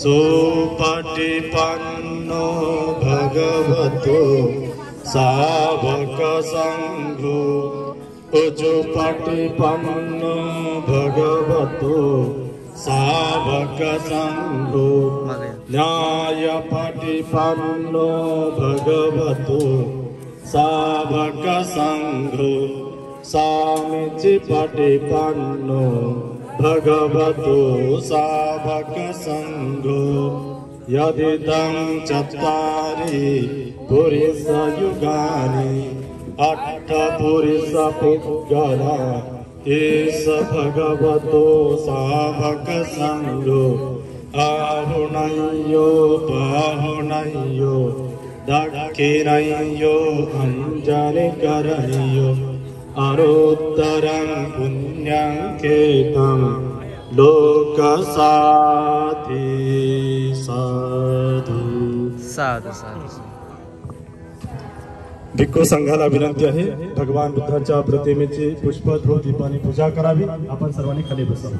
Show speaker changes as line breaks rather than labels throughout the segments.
सुपटिपन्नो भगवतो सावक संघो उजुपटिपन्नो भगवतो सावक संघो न्यायपटिपन्नो भगवतो सावक संघो सामीचिपटिपन्नो भगवतो सावक संघो यदिदं चत्वारि पुरुष युगानि अट्ठ पुरुष पुद्गला एष भगवतो सावक संघो आहुनय्यो बाहुनय्यो दक्षिणय्यो अंजलिकरण्यो अरोत्तरं पुण्यं केतं लोकसाधि साधु
साधु साधु।
भिक्खू संघाला विनंती आहे भगवान बुद्धांच्या प्रतिमेची पुष्प धूप दीपाने पूजा करावी। आपण सर्वांनी खाली बसावं।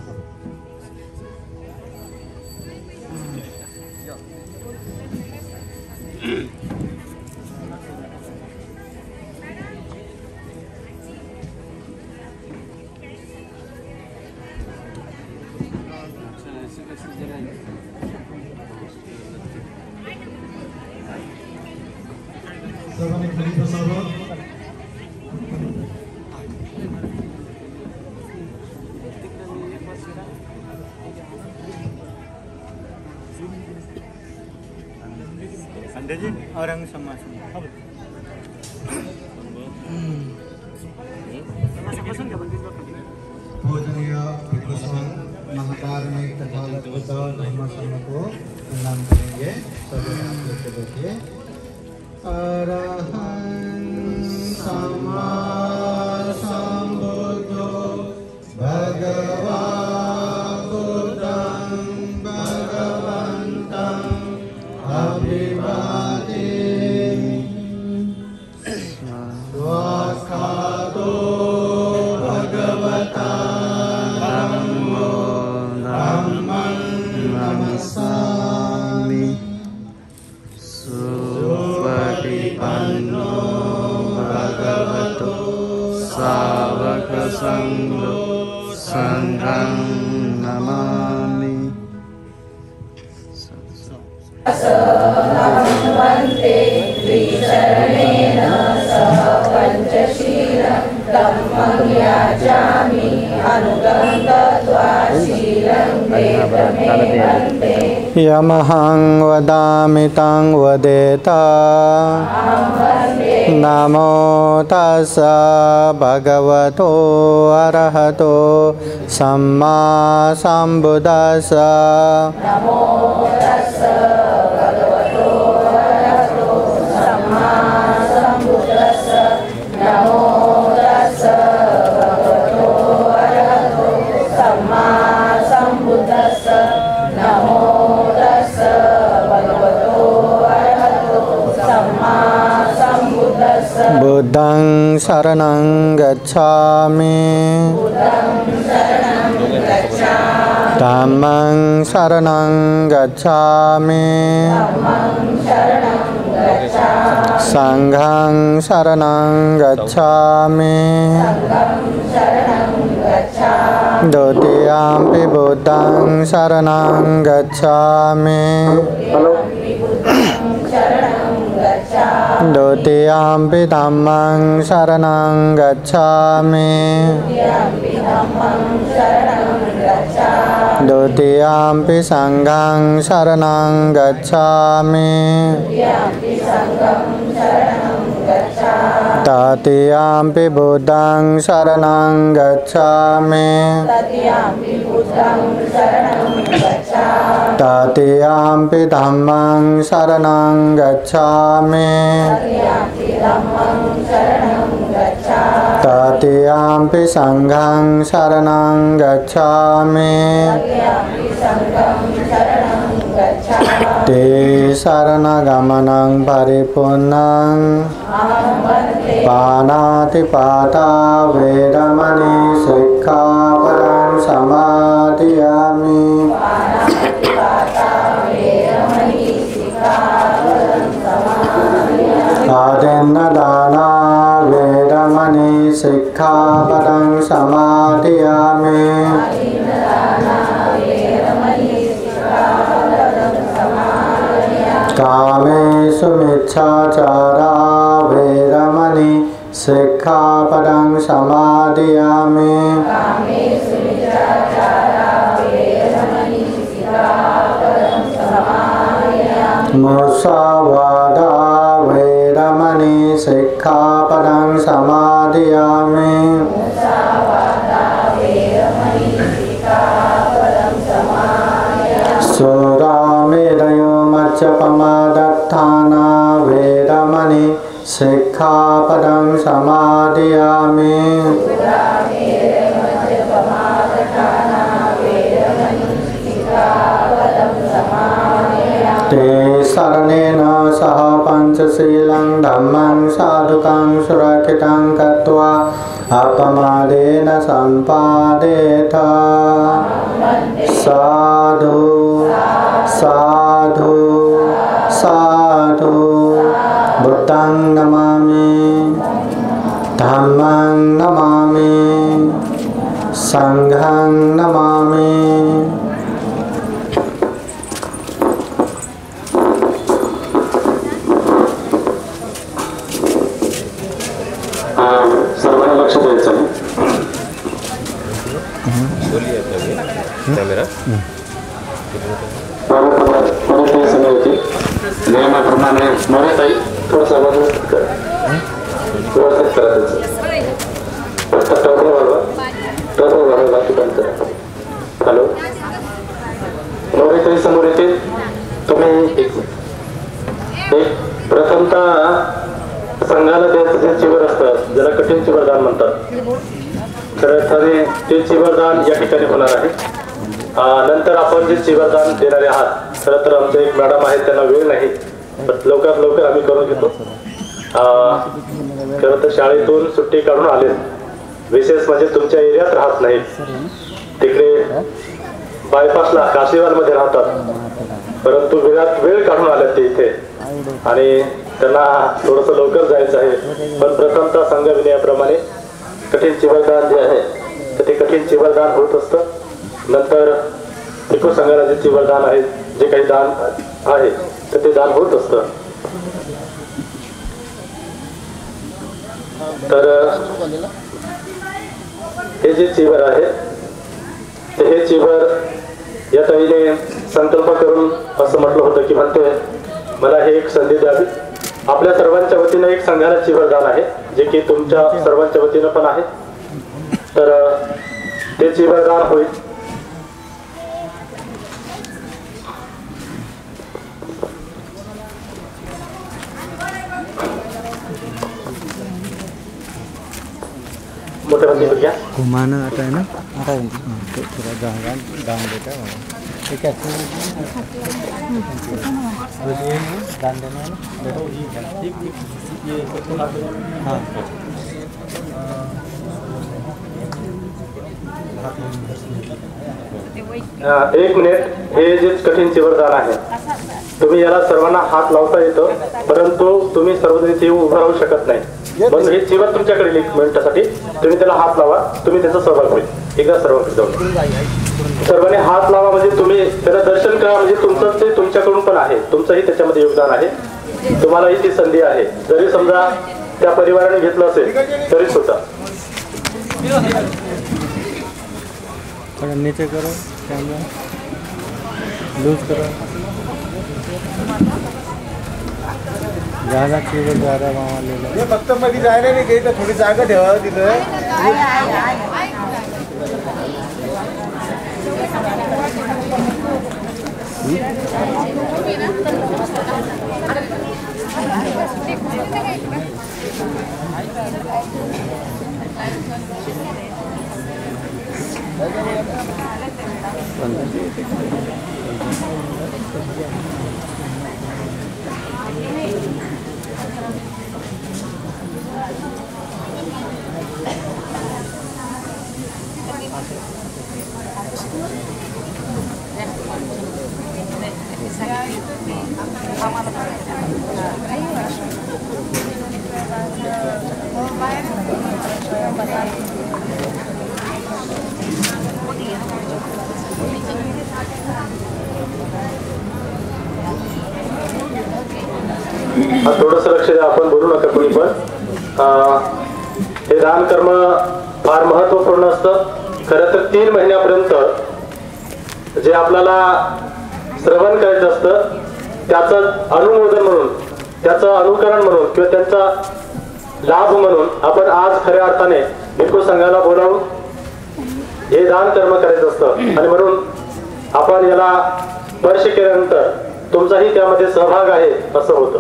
सर्वांनी खाली बसावं।
अंडे जी और अंग समासन
पूजनीय भिक्षुसंघ महाकारुणिक तथा अद्भुत धर्म संघ को प्रणाम करेंगे। सभी हाथ देखिए। अरहं सम्मा सम्बुद्धो भगवान् बुद्धं भगवन्तं अभिवादेमि। स्वास्थातो भगवता धम्मो धम्मं नमस्सामि। सुपटिपन्नो भगवतो सावक संघो संघं नमामि।
वन्दे त्रिचरणेन सह पञ्चशीलं धम्मं याचामि अनुगन्तत्वा शीलं वेदमे वन्दे।
यमहं वदामि तं वदेत। नमो तस्स भगवतो अरहतो सम्मा सम्बुद्दस्स।
नमो तस्स भगवतो अरहतो सम्मा सम्बुद्दस्स। नमो तस्स भगवतो अरहतो सम्मा सम्बुद्दस्स। नमो तस्स भगवतो अरहतो सम्मा सम्बुद्दस्स।
बुद्धं शरणं गच्छामि। धम्मं शरणं गच्छामि। संघं शरणं गच्छामि। द्वितीयंपि बुद्धं शरणं गच्छामि। द्वितीयंपि धम्मं शरणं गच्छामि। द्वितीयंपि संघं शरणं गच्छामि। तृतीयंपि बुद्धं शरणं गच्छामि। तृतीयंपि धम्मं शरणं गच्छामि। तृतीयंपि संघं शरणं गच्छामि। ते शरणगमनं परिपूर्णं पाणातिपाता वेदमणि सिक्खापदं समादियामि। अन्नदाना वेरमणि सिक्खापदं समादियामि कामेषु मिच्छाचारा वेरमणि सिक्खापदं समादियामि मुसावादा वेरमणि सिक्खापदं समादियामि सुरामेरयो मज्जपमादत्थाना वेरमणि सिक्खापदं समादियामि ते शरणेन सह पंचशीलं धम्मं साधुकं सुरक्षितं कृत्वा अपमादेन सम्पादेत साधु साधु साधु बुद्धं नमामि धम्मं नमामि संघं नमामि।
सर्वांनी लक्ष द्यायचं नियमाप्रमाणे मोरेताई थोडंसं हॅलो मोरेताई समोर येते तुम्ही एक प्रथमतः संघाला द्यायचं जे चिवर असतं ज्याला कठीण चिवरदान म्हणतात तर ते चिवरदान या ठिकाणी होणार आहे। नंतर आपण जे चिवरदान देणारे आहात खरं तर आमचे एक मॅडम आहेत त्यांना वेळ नाही लवकरात लवकर आम्ही करून घेतो। खरं तर शाळेतून सुट्टी काढून आले विशेष म्हणजे तुमच्या एरियात राहत नाहीत तिकडे बायपासला काशीवालमध्ये राहतात परंतु वेळ काढून आले ते इथे आणि त्यांना थोडंसं लवकर जायचं आहे पण प्रथमतः संघ विनयाप्रमाणे कठीण चिवरदान जे आहे तर ते कठीण चिवरदान होत असतं। नंतर टिपू संघाला जे चिवरदान आहे जे काही दान आहे तर ते दान होत असतं। तर हे जे चिवर आहे ते हे चिवर या ताईने संकल्प करून असं म्हटलं होतं की म्हणते मला हे एक संधी द्यावी आपल्या सर्वांच्या वतीनं एक संघाला चिवरदान आहे जे की तुमच्या सर्वांच्या वतीनं पण आहे तर ते चिवरदान होईल। मोठ्या बंदी घ्या
घुमाना आता है ना थोड़ा दान देता है ठीक है दान देना है हाँ
एक मिनिट हे जे कठीण चिवरदान आहे तुम्ही याला सर्वांना हात लावता येतो परंतु तुम्ही सर्वजण इथे उभं राहू शकत नाही म्हणून हे चिवर तुमच्याकडे एक मिनिटासाठी तुम्ही त्याला हात लावा तुम्ही त्याचा सहभाग होईल एकदा सर्वांकडे जाऊन सर्वांनी हात लावा म्हणजे तुम्ही त्याला दर्शन करा म्हणजे तुमचं ते तुमच्याकडून पण आहे तुमचंही त्याच्यामध्ये योगदान आहे तुम्हालाही ती संधी आहे जरी समजा त्या परिवाराने घेतलं असेल तरी सुद्धा
थोड़ा नीचे करो कैमरा लूज करो ज़्यादा चिवर ज़्यादा वहाँ ले लो
हे फक्त मध्ये जायला नाही काही तर थोडी जागा ठेवा तिथं
थोडंसं लक्ष द्या, आपण बोलू नका कोणी पण. हे दान कर्म फार महत्वपूर्ण असतं. खरं तर 3 महिन्यापर्यंत जे आपल्याला श्रवण करायचं असतं त्याचं अनुमोदन म्हणून, त्याचं अनुकरण म्हणून किंवा त्यांचा लाभ म्हणून आपण आज खऱ्या अर्थाने भिक्खू संघाला बोलावून हे दान कर्म करायचं असतं. आणि म्हणून आपण याला स्पर्श केल्यानंतर तुमचाही त्यामध्ये सहभाग आहे असं होतं.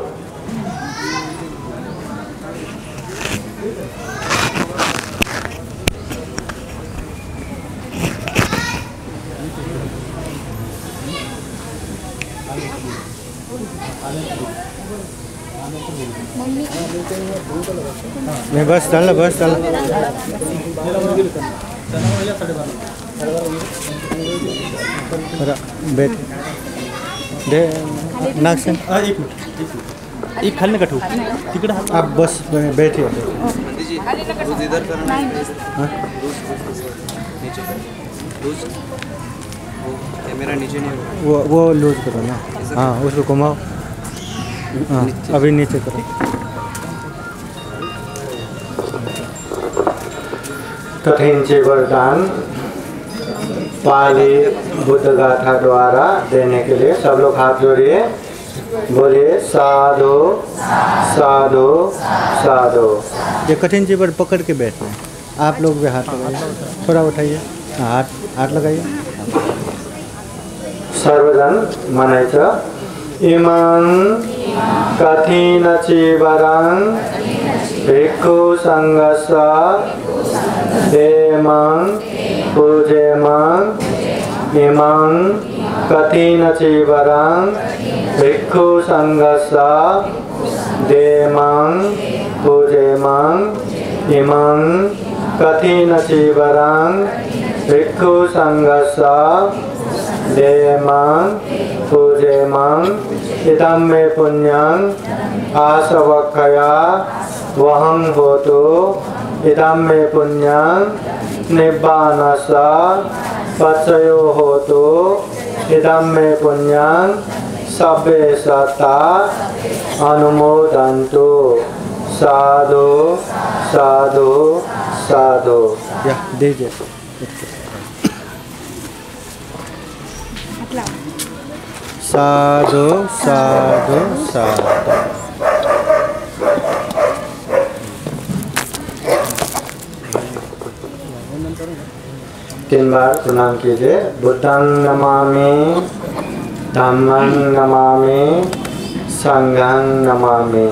नहीं बस चल बैठ दे नाक से
एक खाली नका ठेवू तिकडे.
आप बस बैठिए.
कैमरा नीचे नहीं होगा.
वो लूज करो ना. हाँ उसको घुमाओ. हाँ अभी नीचे करो.
कठिन से वरदान पाली बुद्ध गाथा द्वारा देने के लिए सब लोग हाथ जोड़िए, बोलिए साधु साधु साधु.
ये कठिन चीज पकड़ के बैठना है. आप लोग भी हाथ लगाइए, थोड़ा उठाइए. हाथ हाथ लगाइए.
सर्वजन मनायचं. इमं कठिन चिवरं भिक्खु संघस्य देमं पूजेमं. इमं कठिन चिवरं भिक्खु संघस्य देमं पूजेमं. इमं कठिन चिवरं भिक्खु संघस्य देमं पूजेमं. इदं मे पुण्यं आसवक्खया वहं होतु. इदं मे पुण्यं निब्बानस्य पचयो होतु. इदं मे पुण्यं सब्बे सत्ता अनुमोदन्तु. साधु साधु साधु.
या दीजिए. साधु साधु साधु.
3 बार प्रणाम कीजिए. बुद्धं नमामि, धम्मं नमामि, संघं नमामि.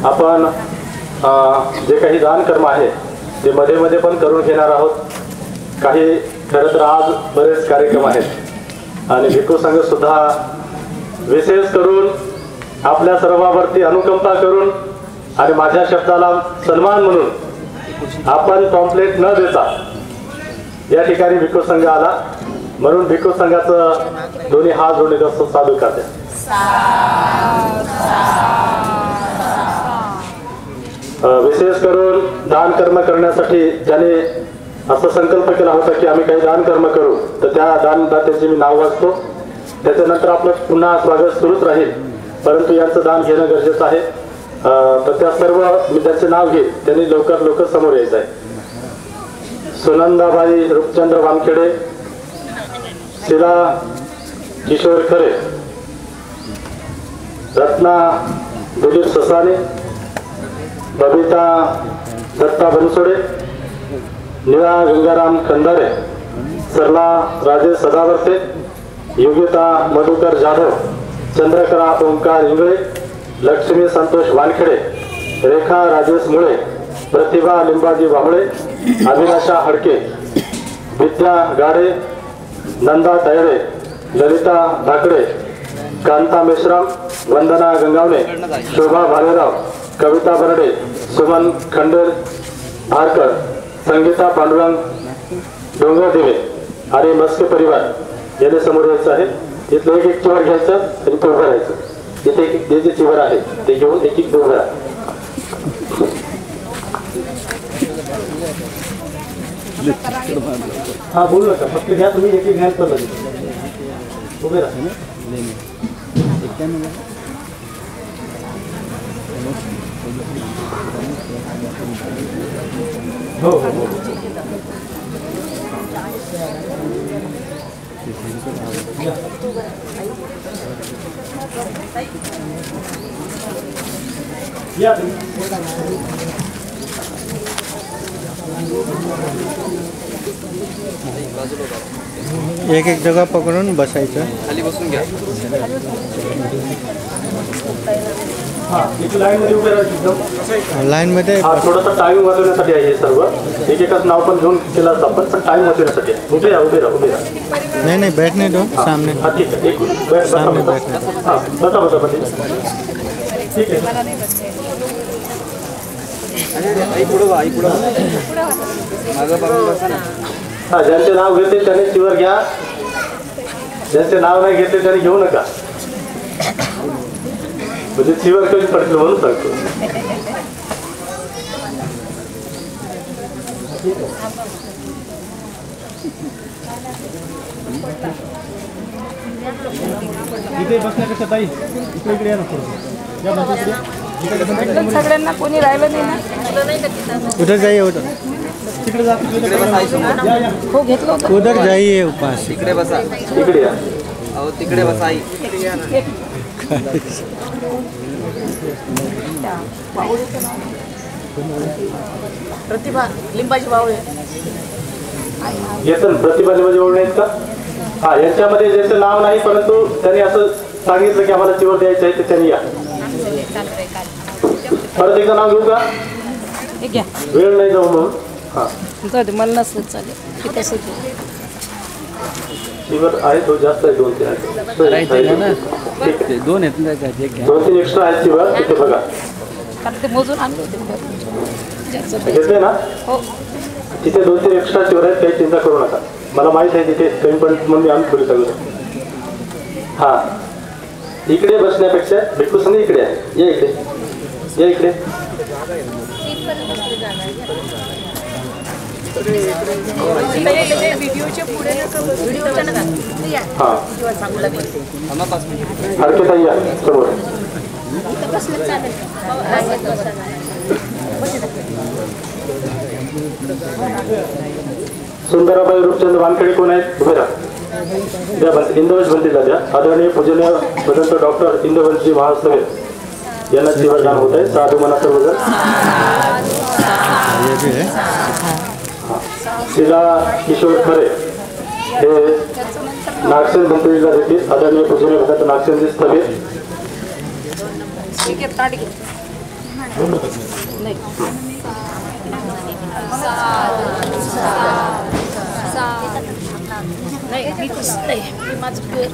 आपण जे काही दान कर्म आहे ते मध्ये मध्ये पण करून घेणार आहोत. काही खरं तर आज बरेच कार्यक्रम आहेत आणि भिक्खू संघ सुद्धा विशेष करून आपल्या सर्वांवरती अनुकंपा करून आणि माझ्या शब्दाला सन्मान म्हणून आपण पॉम्पलेट न देता या ठिकाणी भिक्खू संघ आला. म्हणून भिक्खू संघाचं दोन्ही हात जोडले असं सादर करते. विशेष करून दान कर्म करण्यासाठी ज्याने असा संकल्प केला होता की आम्ही काही दान कर्म करू, तर त्या दानदात्याचे मी नाव वाचतो. त्याच्यानंतर आपलं पुन्हा स्वागत सुरूच राहील, परंतु यांचं दान घेणं गरजेचं आहे. तर त्या सर्व मी त्याचे नाव घेईन, त्यांनी लवकर समोर यायचं आहे. सुनंदाबाई रूपचंद्र वानखेडे, शिला किशोर खरे, रत्ना दिलीप ससाने, बबिता दत्ता बनसोडे, निळा गंगाराम खंदारे, सरला राजेश सदावर्ते, योगिता मधुकर जाधव, चंद्रकला ओंकार इंगळे, लक्ष्मी संतोष वानखेडे, रेखा राजेश मुळे, प्रतिभा लिंबाजी वांबळे, अभिलाषा हडके, विद्या गाडे, नंदा तयडे, ललिता धाकडे, कांता मेश्राम, वंदना गंगावणे, शोभा भालेराव, कविता बर्डे, सुमन खंडेर आरकर, संगीता पांडुरंग डोंगरदिवे आणि मस्के परिवार यांनी समोर यायचं आहे. तिथलं एक चिवर घ्यायचं आणि ते उभं राहायचं. इथे एक जे जे चिवर आहे ते घेऊन एक एक उभं राहा. हा बोलू नका, फक्त घ्या तुम्ही एक एक घ्यायला पद्धती उभे राहा. हो हो हो. या
एक एक जगह पकडून बसायचं.
खाली बसून घ्या.
लाईन मध्ये उभे राहायचं.
लाईन मध्ये
हा थोडासा टाइम वाचवण्यासाठी आहे हे सर्व. एकेकाच नाव पण घेऊन केलं असतं आपण, पण टाइम वाचवण्यासाठी. उभे राहा उभे राहा उभे राहा.
नहीं बैठने दो सामने.
हा ठीक आहे. एक
सामने
बसा
बैठने.
हा बसा बसा बसा. ठीक आहे.
आई पुढं वा, आई पुढं मागं बघून बसा ना.
हा ज्यांचे नाव घेते त्याने चिवर घ्या, ज्यांचे नाव नाही घेते त्याने घेऊ नका. म्हणजे चिवर कधी पडतील म्हणून सांगतो. इथे बसण्यापेक्षा ताई इकडे इकडे या ना थोडं. या बसा.
सगळ्यांना कोणी राहिलं नाही ना.
उधर जाइए उधर.
तिकडे जा.
इकडे बसा आई समोर.
हो घेतलं होतं.
उधर जाइए उपास.
इकडे बसा.
इकडे या.
अहो तिकडे बसा आई.
प्रतिभा लिंबाची बावळे.
येतं प्रतिभा लिंबाची ओळख नाहीत का? हा यांच्यामध्ये ज्याचं नाव नाही परंतु त्यांनी असं सांगितलं की आम्हाला चिवर द्यायचं आहे, तर त्यांनी या. परत एकदा नाव घेऊ का?
हे घ्या.
वेळ नाही जाऊ म्हणून. हा
जाऊ दे, मला नसलं चालेल. ठीक आहे.
चिवर आहे तो जास्त आहे. 2-3 आहेत. ठीक आहे.
2 आहेत ना त्याचे.
2-3 एक्स्ट्रा आहेत चिवर तिथे बघा.
कारण ते मोजून आणले होते.
घेतले ना?
हो.
तिथे 2-3 एक्स्ट्रा चिवर आहेत, काही चिंता करू नका. मला माहित आहे तिथे कमी पण म्हणून आम्ही थोडी सगळं. हा इकडे बसण्यापेक्षा भेटू समजा इकडे आहे. या इकडे या इकडे.
व्हिडिओच्या पुढे व्हिडिओच्या नका.
हा
सांगू लागले.
हरकत आहे. या समोर. सुंदराबाई रूपचंद वानखेडे कोण आहेत? उभे राहा. द्या इंदवंश बंदीला द्या. आदरणीय पूजनीय भदंत डॉक्टर इंदवंशजी महासभेत यांना चिवरदान होत आहे. साधू म्हणा सर्वजण. शिला किशोर खरे हे नागसेन बंदीला देतील. आदरणीय पूजनीय भदंत नागसेनजी स्थगित.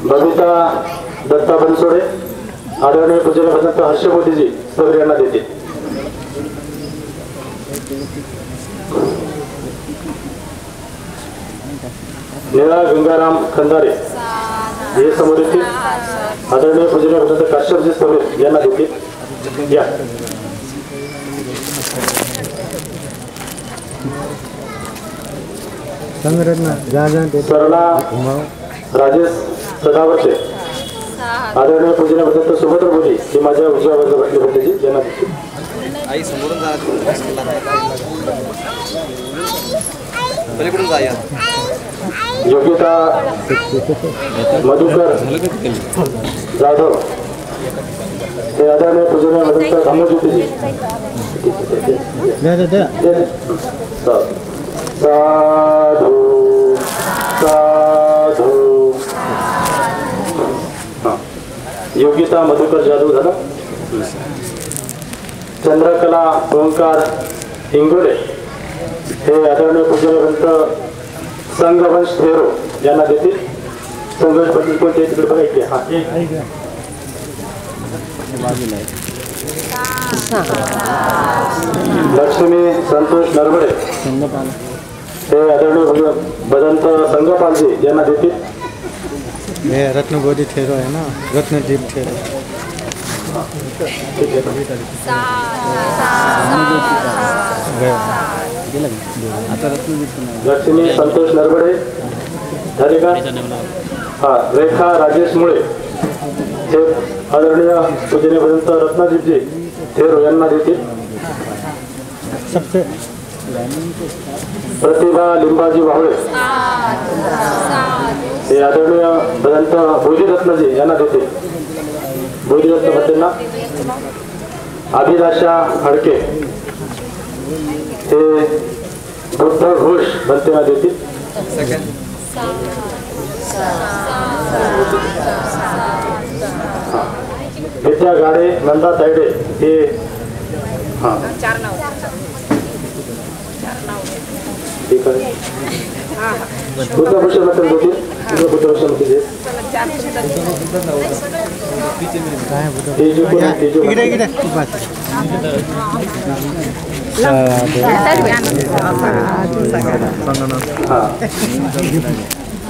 बबिता दत्ता बनसोडे आदरणीय पूजनीय भदंत हर्ष मोदीजी स्थगित यांना देतील. निळा गंगाराम खंदारे हे समोर येतील. आदरणीय पूजनीय भदंत काश्यपजी स्थगित यांना देतील. या सरला राजेश सदावर्ते आदरणीय पूजनीय भदंत सुभद्र मोदी हे माझ्या उजव्या बाजूला बसले होते यांना देतील.
आई समोरून जा. पलीकडून जा या.
योग्यता मधुकर जाधव हे आदरणीय पूजनीय भदंत रामोजीजी. साधू साधू. योग्यता मधुकर जाधव झाला. चंद्रकला ओंकार इंगोले हे आदरणीय पूजनीय भदंत संघवंश थेरो यांना देतील. संघवंश पद्धती कोणते तिकडे बघायचे. हा लक्ष्मी संतोष नरवडे हे आदरणीय भदंत संघपालजी यांना देतील.
ये रत्नगोदी ठेरो है ना, रत्नदीप ठेरो।
लक्ष्मी संतोष नरबडे झाले का? हा, रेखा राजेश मुळे हे आदरणीय पूजनीयपर्यंत रत्नादीपजी थेरो यांना देतील.
सबसे
प्रतिभा लिंबाजी वाहुळे हे आदरणीय भदंत बोधिरत्नजी यांना देतील. बोधिरत्न भट्टेंना. अभिलाषा हडके हे बुद्ध घोष भंतेला देतील. विद्या गाडे नंदा तायडे हे हा ठीक आहे. बुद्धभूषण भट्टे देतील. बुद्धभूषण भट्टे
इकडे इकडे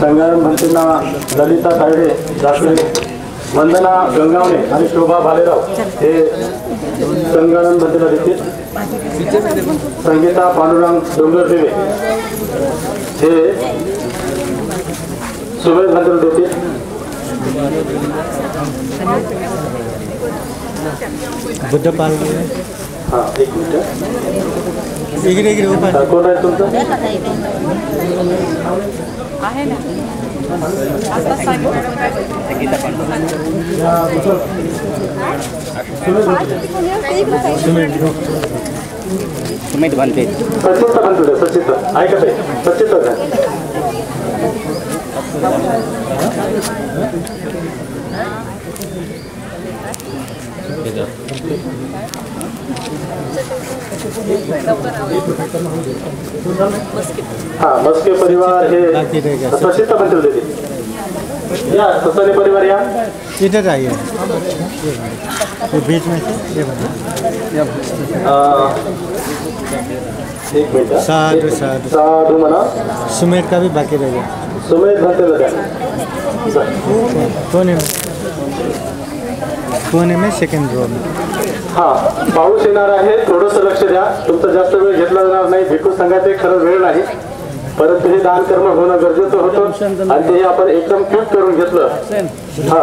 संगम भंतेंना ललिता तायडे जाकडे, वंदना गंगावणे आणि शोभा भालेराव हे संगणन भंतेला देतील. संगीता पांडुरंग डोंगरदेवे हे सुबेद भंतेला देतील.
बुद्धपाल
हा, एक मिनिट.
इकडे इकडे उभा
कोण आहे तुमचं?
आहे ना. आता सांगितलं.
सुमित बनते.
सचित्र बनते. सचित्र ऐकत आहे. सचित्र काय? हा, मस्के परिवार हे सचित्र बनते देतील. या ससाने परिवार या.
इधर आइए, ये बीच में से ये बना।
एक मिनिट.
साधु साधु
साधू म्हणा.
सुमेर का भी बाकी रह गया।
सुमेध भंतेला द्या.
कोने में सेकंड रो में।
हा, पाऊस येणार आहे. थोडंसं लक्ष द्या. तुमचा जास्त वेळ घेतला जाणार नाही. भिक्खू संघाचे खरं वेळ नाही, परंतु हे दान कर्म होणं गरजेचं होतं आणि ते आपण एकदम क्विक करून घेतलं. हा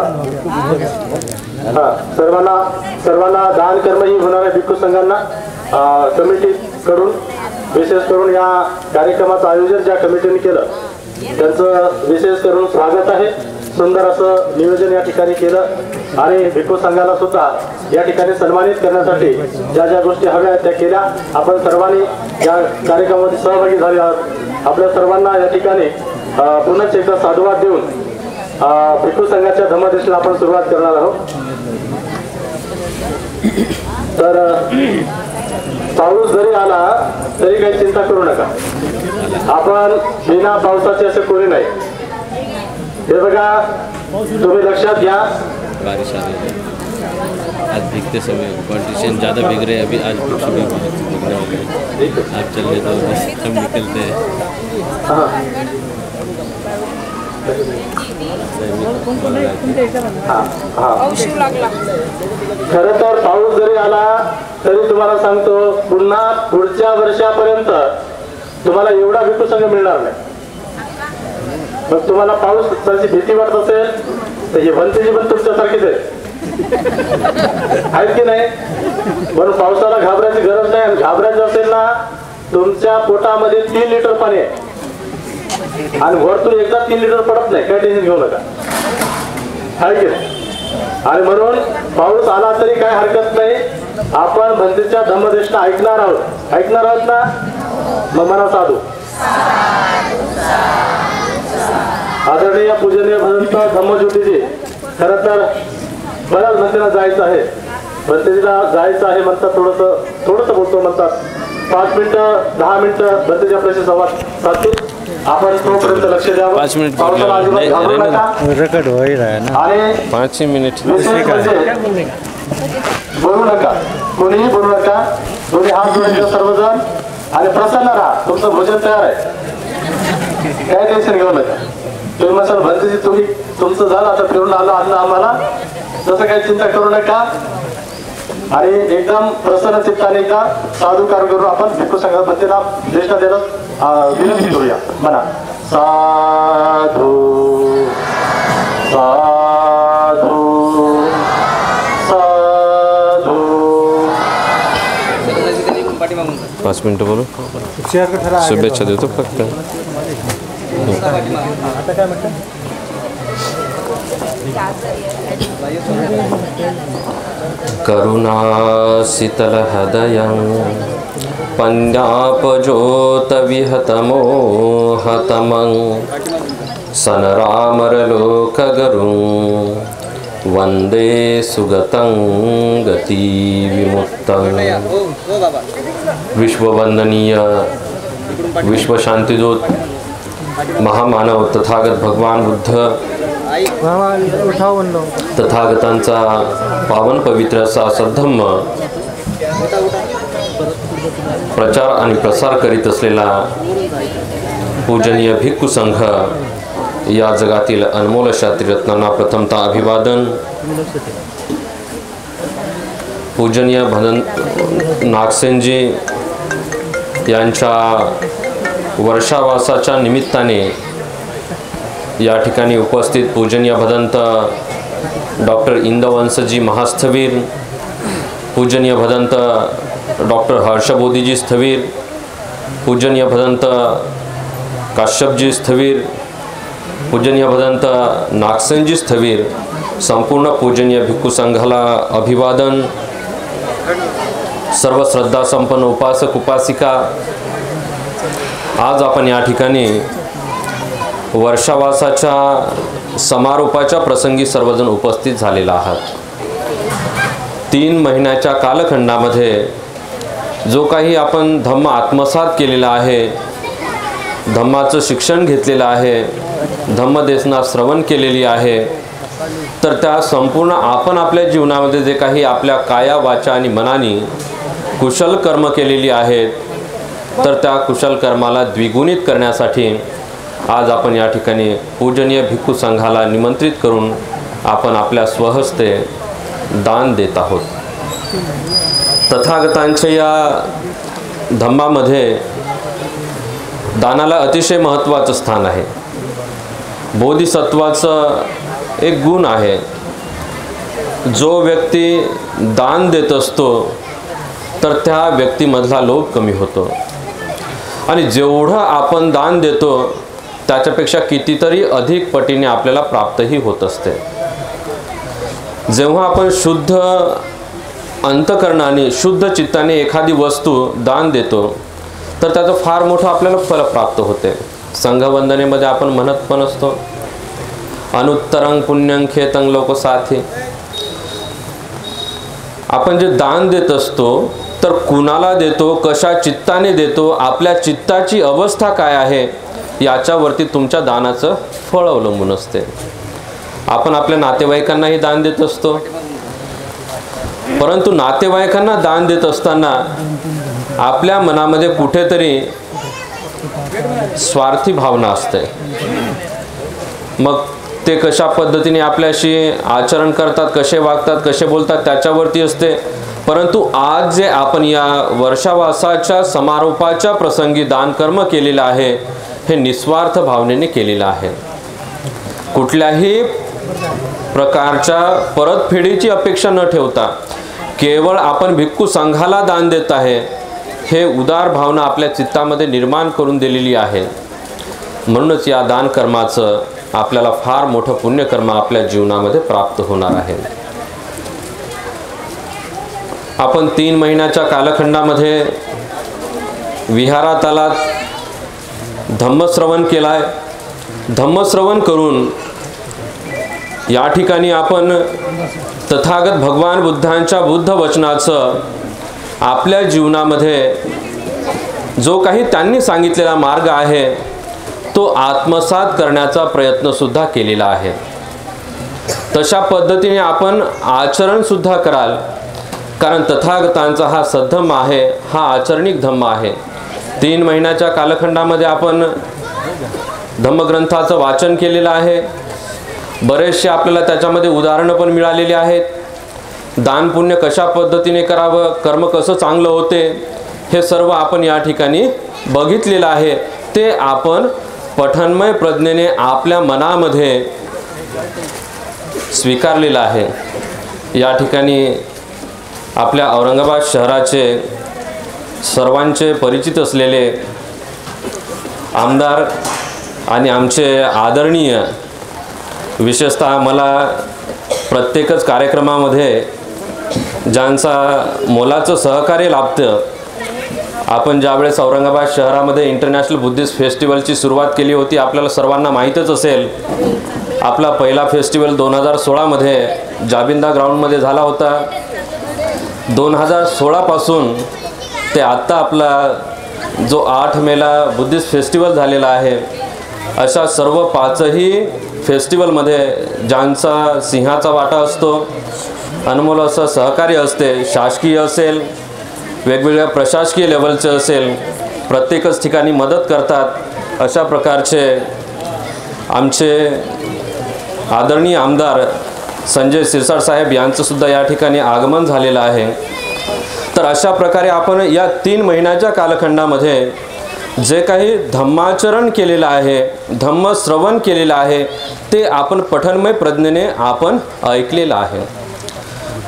हा, सर्वांना दान कर्म ही होणार आहे. भिक्खू संघांना कमिटी कडून विशेष करून या कार्यक्रमाचं आयोजन ज्या कमिटीने केलं त्यांचं विशेष करून स्वागत आहे. सुंदर असं नियोजन या ठिकाणी केलं आणि भिक्खू संघाला सुद्धा या ठिकाणी सन्मानित करण्यासाठी ज्या ज्या गोष्टी हव्या आहेत त्या केल्या. आपण सर्वांनी या कार्यक्रमामध्ये सहभागी झाले आहात. आपल्या सर्वांना या ठिकाणी पुन्हा एकदा साधुवाद देऊन भिक्खू संघाच्या धम्मदेशला आपण सुरुवात करणार आहोत. तर पाऊस जरी आला तरी काही चिंता करू नका. आपण बिना पावसाचे असे कोणी नाही. हे बघा, तुम्ही लक्षात घ्या.
बारिश आ रही है आज भीगते समय कंडीशन ज़्यादा भीग रहे हैं. अभी आज सुबह भीगना हो गया. आप चलने तो बस हम निकलते हैं.
खरं तर पाऊस जरी आला तरी तुम्हाला सांगतो पुन्हा पुढच्या वर्षापर्यंत तुम्हाला एवढा भिक्खू संघ मिळणार नाही. मग तुम्हाला पाऊस त्याची भीती वाटत असेल तर हे भंतेजी पण तुमच्यासारखीच आहे की नाही. म्हणून पावसाला घाबरायची गरज नाही. घाबरायचं असेल ना, तुमच्या पोटामध्ये 3 लिटर पाणी आहे आणि वरतून एकदा 3 लिटर पडत नाही. काय टेन्शन घेऊ नका, आहे की नाही. आणि म्हणून पाऊस आला तरी काय हरकत नाही. आपण भंतेच्या धम्मदेशना ऐकणार आहोत ना. मग म्हणा साधू. आदरणीय पूजनीय भदंत धम्मज्योतीजी, खरं तर बऱ्याच भंतेला जायचं आहे. भंतेजीला जायचं आहे म्हणतात. थोडंसं बोलतो म्हणतात. 5 मिनिटं 10 मिनिटं भंतेजी आपल्याशी संवाद साधतील. आपण तोपर्यंत लक्ष द्यावं.
5 मिनिट
पावसाला अजिबात घाबरू नका.
रिकॉर्ड हो ही रहा है ना.
आणि
5 मिनिट
बोलू नका. कोणीही बोलू नका. दोन्ही हात जोडायचे सर्वजण आणि प्रसन्न राहा. तुमचं भोजन तयार आहे. काय टेन्शन घेऊ नका. तुम्ही मसाल भरती तुम्ही तुमचं झालं आता फिरून आलं अन्न आम्हाला तसं काही चिंता करू नका आणि एकदम प्रसन्न चित्ताने एकदा साधुकार करून आपण भिक्खू संघ भरतीला देशना देणं विनंती करूया म्हणा साधू साधू साधू
5 मिनिटं बोलू
चेयर का खरा
शुभेच्छा देतो फक्त करुणासितल हृदयं पञ्जापजोतविहतमोहतमं सनरामरलोकगरुं वन्दे सुगतं गतिविमुक्तं विश्ववंदनीय विश्वशांतिदूत महामानव तथागत भगवान बुद्ध तथागतांचा पावन पवित्र असा सद्धम्म प्रचार आणि प्रसार करीत असलेला पूजनीय भिक्खू संघ या जगातील अनमोल शास्त्रीरत्नांना प्रथमतः अभिवादन. पूजनीय भदन नागसेनजी यांच्या वर्षावासाच्या निमित्ताने या ठिकाणी उपस्थित पूजनीय भदंत डॉक्टर इंदवंशजी महास्थवीर, पूजनीय भदंत डॉक्टर हर्षबोधीजी स्थवीर, पूजनीय भदंत काश्यपजी स्थवीर, पूजनीय भदंत नागसेनजी स्थवीर, संपूर्ण पूजनीय भिक्खू संघाला अभिवादन. सर्व श्रद्धा संपन्न उपासक उपासिका, आज आपण या ठिकाणी वर्षावासाच्या समारोपाच्या प्रसंगी सर्वजण उपस्थित झालेला आहात. 3 महिन्याच्या कालखंडामध्ये जो काही आपण धम्म आत्मसात केलेला आहे, धम्माचं शिक्षण घेतलेलं आहे, धम्मदेशना श्रवण केलेली आहे, तर त्या संपूर्ण आपण आपल्या जीवनामध्ये जे काही आपल्या काया वाचा आणि मनाने कुशल कर्म केलेली आहेत, तर त्या कुशल कर्माला द्विगुणित करण्यासाठी आज आपण या ठिकाणी पूजनीय भिक्खू संघाला निमंत्रित करून आपण आपल्या स्वहस्ते दान देत आहोत. तथागतांच्या या धम्मामध्ये दानाला अतिशय महत्त्वाचं स्थान आहे. बोधिसत्वाचं एक गुण आहे. जो व्यक्ती दान देत असतो तर त्या व्यक्तीमधला लोभ कमी होतो आणि जेवढं आपण दान देतो त्याच्यापेक्षा कितीतरी अधिक पटीने आपल्याला प्राप्तही होत असते. जेव्हा आपण शुद्ध अंतकरणाने शुद्ध चित्ताने एखादी वस्तू दान देतो तर त्याचं फार मोठं आपल्याला फल प्राप्त होते. संघवंदनेमध्ये आपण म्हणत पण असतो, अनुत्तरं पुण्यं खेतं लोकसाथी. आपण जे दान देत असतो तर कुणाला देतो, कशा चित्ताने देतो, आपल्या चित्ताची अवस्था काय आहे याच्यावरती तुमच्या दानाचं फळ अवलंबून असते. आपण आपल्या नातेवाईकांनाही दान देत असतो, परंतु नातेवाईकांना दान देत असताना आपल्या मनामध्ये कुठेतरी स्वार्थी भावना असते. मग ते कशा पद्धतीने आपल्याशी आचरण करतात, कसे वागतात, कसे बोलतात त्याच्यावरती असते. परंतु आज जे आपण या वर्षावासाच्या समारोपाच्या प्रसंगी दानकर्म केलेलं आहे हे निस्वार्थ भावनेने केलेलं आहे. कुठल्याही प्रकारच्या परतफेडीची अपेक्षा न ठेवता केवळ आपण भिक्खू संघाला दान देत आहे हे उदार भावना आपल्या चित्तामध्ये निर्माण करून दिलेली आहे. म्हणूनच या दान कर्माचं आपल्याला फार मोठं पुण्यकर्म आपल्या जीवनामध्ये प्राप्त होणार आहे. आपण 3 महिन्याच्या कालखंडामध्ये विहारात आलात, धम्मश्रवण केलाय. धम्मश्रवण करून या ठिकाणी आपण तथागत भगवान बुद्धांच्या बुद्ध वचनाचं आपल्या जीवनामध्ये जो काही त्यांनी सांगितलेला मार्ग आहे तो आत्मसात करण्याचा प्रयत्न सुद्धा केलेला आहे. तशा पद्धतीने आपण आचरण सुद्धा कराल, कारण तथागतांचा हा सद्धम्म आहे, हा आचरणिक धम्म आहे. 3 महिन्याच्या कालखंडामध्ये आपण धम्मग्रंथाचं वाचन केलेलं आहे. बरेचसे आपल्याला त्याच्यामध्ये उदाहरणं पण मिळालेली आहेत. दान पुण्य कशा पद्धतीने करावं, कर्म कसं चांगलं होते, हे सर्व आपण या ठिकाणी बघितलेलं आहे. ते आपण पठनमय प्रज्ञेने आपल्या मनामध्ये स्वीकारलेलं आहे. या ठिकाणी आपल्या औरंगाबाद शहराचे सर्वांचे परिचित असलेले आमदार आणि आमचे आदरणीय, विशेषतः मला प्रत्येकच कार्यक्रमामध्ये ज्यांचा मोलाचं सहकार्य लाभतं, आपण ज्यावेळेस औरंगाबाद शहरामध्ये इंटरनॅशनल बुद्धिस्ट फेस्टिवलची सुरुवात केली होती, आपल्याला सर्वांना माहीतच असेल. आपला पहिला फेस्टिवल 2016मध्ये जाबिंदा ग्राउंडमध्ये झाला होता. 2016 पासून ते आत्ता आपला जो 8 मेला बुद्धिस्ट फेस्टिवल झालेला आहे, अशा सर्व 5ही फेस्टिवलमध्ये ज्यांचा सिंहाचा वाटा असतो, अनमोल असं सहकार्य असते, शासकीय असेल, वेगवेगळ्या प्रशासकीय लेवलचे असेल, प्रत्येकच ठिकाणी मदत करतात. अशा प्रकारचे आमचे आदरणीय आमदार संजय सिरसाट साहेब यांचंसुद्धा या ठिकाणी आगमन झालेलं आहे. तर अशा प्रकारे आपण या 3 महिन्याच्या कालखंडामध्ये जे काही धम्माचरण केलेलं आहे, धम्मश्रवण केलेलं आहे, ते आपण पठनमय प्रज्ञेने आपण ऐकलेलं आहे.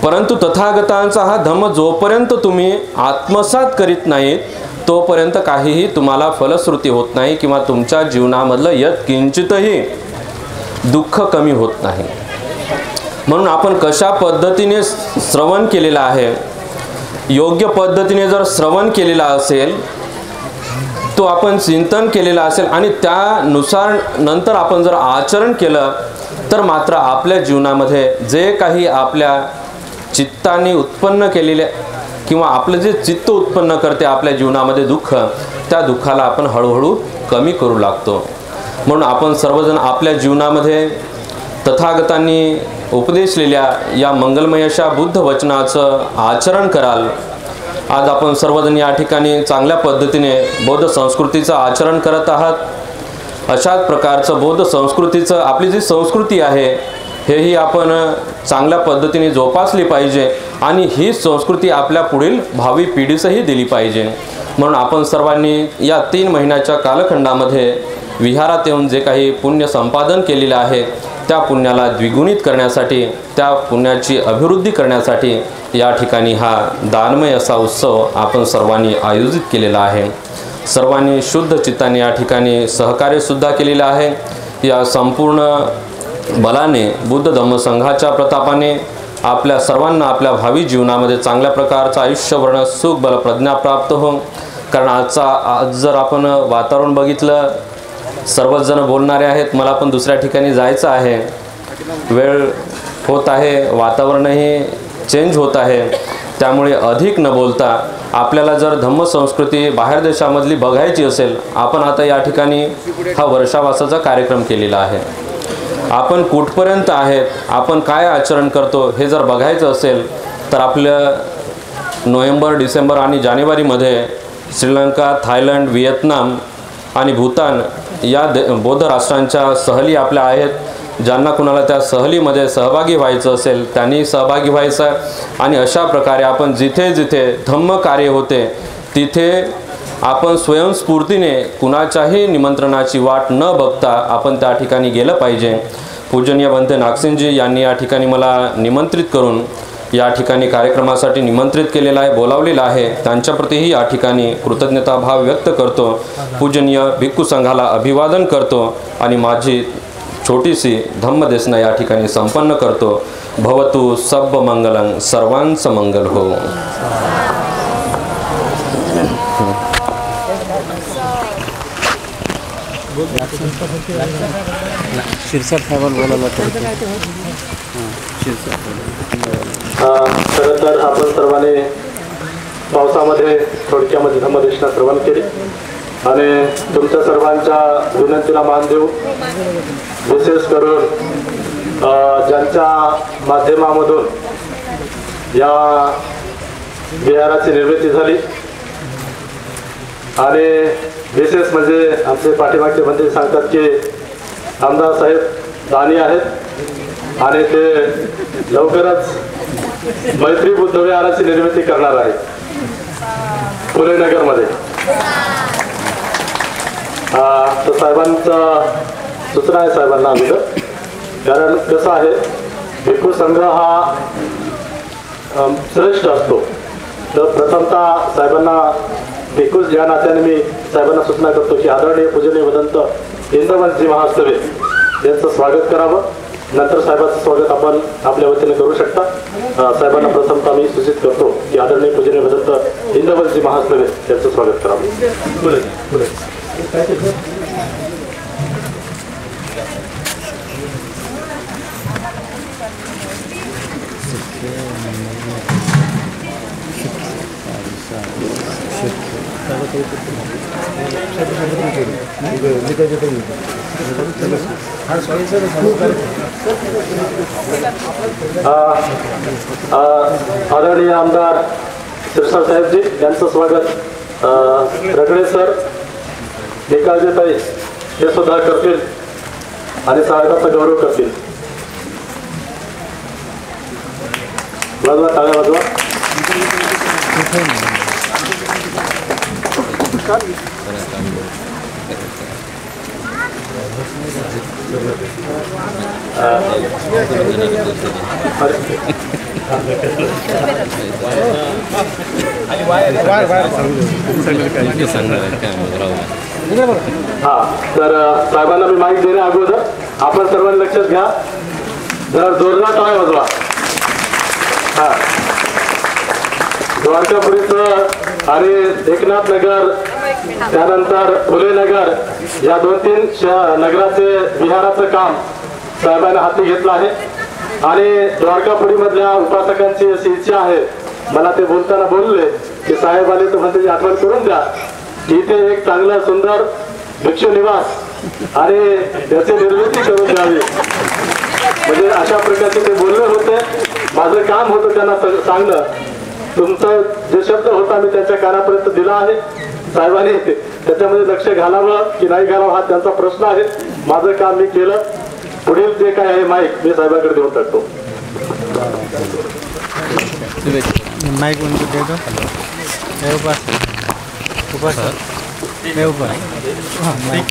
परंतु तथागतांचा हा धम्म जोपर्यंत तुम्ही आत्मसात करीत नाहीत, तोपर्यंत काहीही तुम्हाला फलश्रुती होत नाही किंवा तुमच्या जीवनामधलं यत्किंचितही दुःख कमी होत नाही. म्हणून आपण कशा पद्धतीने श्रवण केलेलं आहे, योग्य पद्धतीने जर श्रवण केलेला असेल, तो आपण चिंतन केलेलं असेल आणि त्यानुसार नंतर आपण जर आचरण केलं, तर मात्र आपल्या जीवनामध्ये जे काही आपल्या चित्ताने उत्पन्न केलेले किंवा आपलं जे चित्त उत्पन्न करते आपल्या जीवनामध्ये दुःख, त्या दुःखाला आपण हळूहळू कमी करू लागतो. म्हणून आपण सर्वजण आपल्या जीवनामध्ये तथागतांनी उपदेशलेल्या या मंगलमय अशा बुद्ध वचनाचं आचरण कराल. आज आपण सर्वजण या ठिकाणी चांगल्या पद्धतीने बौद्ध संस्कृतीचं आचरण करत आहात. अशाच प्रकारचं बौद्ध संस्कृतीचं, आपली जी संस्कृती आहे, हेही आपण चांगल्या पद्धतीने जोपासली पाहिजे आणि ही संस्कृती आपल्या पुढील भावी पिढीसही दिली पाहिजे. म्हणून आपण सर्वांनी या 3 महिन्याच्या कालखंडामध्ये विहारात येऊन जे काही पुण्य संपादन केलेलं आहे, त्या पुण्याला द्विगुणित करण्यासाठी, त्या पुण्याची अभिवृद्धी करण्यासाठी या ठिकाणी हा दानमय असा उत्सव आपण सर्वांनी आयोजित केलेला आहे. सर्वांनी शुद्ध चित्ताने या ठिकाणी सहकार्यसुद्धा केलेलं आहे. या संपूर्ण बलाने बुद्ध धम्मसंघाच्या प्रतापाने आपल्या सर्वांना आपल्या भावी जीवनामध्ये चांगल्या प्रकारचं आयुष्यवर्ण सुख बल प्रज्ञा प्राप्त हो. कारण आज जर आपण वातावरण बघितलं, सर्वच जण बोलणारे आहेत, मला पण दुसऱ्या ठिकाणी जायचं आहे, वेळ होत आहे, वातावरणही चेंज होत आहे. त्यामुळे अधिक न बोलता आपल्याला जर धम्मसंस्कृती बाहेर देशामधली बघायची असेल, आपण आता या ठिकाणी हा वर्षावासाचा कार्यक्रम केलेला आहे. आपण कुठपर्यंत आहेत, आपण काय आचरण करतो हे जर बघायचं असेल, तर आपलं नोव्हेंबर, डिसेंबर आणि जानेवारीमध्ये श्रीलंका, थायलंड, व्हिएतनाम आणि भूतान या बौद्ध राष्ट्रांच्या सहली आपल्या आहेत. ज्यांना कुणाला त्या सहलीमध्ये सहभागी व्हायचं असेल त्यांनी सहभागी व्हायचं आहे. आणि अशा प्रकारे आपण जिथे जिथे धम्म कार्य होते तिथे आपण स्वयंस्फूर्तीने कुणाच्याही निमंत्रणाची वाट न बघता आपण त्या ठिकाणी गेलं पाहिजे. पूजनीय बनते नागसेनजी यांनी या ठिकाणी मला निमंत्रित करून या ठिकाणी कार्यक्रमासाठी निमंत्रित केलेलं आहे, बोलावलेलं आहे. त्यांच्याप्रतीही या ठिकाणी कृतज्ञताभाव व्यक्त करतो. पूजनीय भिक्खू संघाला अभिवादन करतो आणि माझी छोटीशी धम्मदेशना या ठिकाणी संपन्न करतो. भवतु सब्ब मंगलं, सर्वांचं मंगल हो.
शिरसाट साहेबांना बोलायला
खरं तर आपण सर्वांनी पावसामध्ये थोडक्यामध्ये धम्मदेशना श्रवण केली आणि तुमच्या सर्वांच्या विनंतीला मान देऊ. विशेष करून ज्यांच्या माध्यमामधून या विहाराची निर्मिती झाली आणि विशेष म्हणजे आमचे पाठीमागचे मंत्री सांगतात की आमदार साहेब दानी आहेत आणि ते लवकरच मैत्री बुद्ध विहाराची निर्मिती करणार आहे फुले नगरमध्ये. तर साहेबांचा सूचना आहे साहेबांना अगोदर, कारण कसं आहे भिक्खू संघ हा श्रेष्ठ असतो. तर प्रथमतः साहेबांना भिक्खू या नात्याने मी साहेबांना सूचना करतो की आदरणीय पूजनीय वदंत इंद्रवंशी महास्तवे यांचं स्वागत करावं. नंतर साहेबांचं स्वागत आपण आपल्या वतीने करू शकता. साहेबांना प्रथमतः मी सूचित करतो की आदरणीय पूजनीय वदंत इंद्रवंशी महास्तवे यांचं स्वागत करावं. आदरणीय आमदार शिरसाट साहेबजी यांचं स्वागत रगडे सर, निकालजेताई हे सुद्धा करतील आणि साहेबांचा गौरव करतील. वाजवा, टाळ्या वाजवा. तर साहेबांना मी माहिती देण्या अगोदर आपण सर्वांनी लक्षात घ्या, जरा जोरदार टाळ्या वाजवा. द्वारकापुरीचं आणि एकनाथ नगर त्यानंतर फुले नगर या 2-3 नगराचे विहाराचं काम साहेबांना हाती घेतलं आहे. आणि द्वारकापुरी मधल्या उपासकांची अशी इच्छा आहे, मला ते बोलताना बोलले की साहेब आले तर म्हणजे आठवण करून द्या की इथे एक चांगलं सुंदर भिक्षू निवास आणि त्याची निर्मिती करून द्यावी. म्हणजे अशा प्रकारचे ते बोलले होते. माझं काम होतं त्यांना सांगणं. तुमचा जे शब्द होता मी त्यांच्या कानापर्यंत दिला आहे. साहेबांनी त्याच्यामध्ये लक्ष घालावं की नाही घालावं हा त्यांचा प्रश्न आहे. माझं काम मी केलं. पुढील जे काय आहे माईक मी साहेबांकडे देऊन टाकतो.
माइक उनको दे दो. मैं ऊपर मैं ऊपर हाँ माइक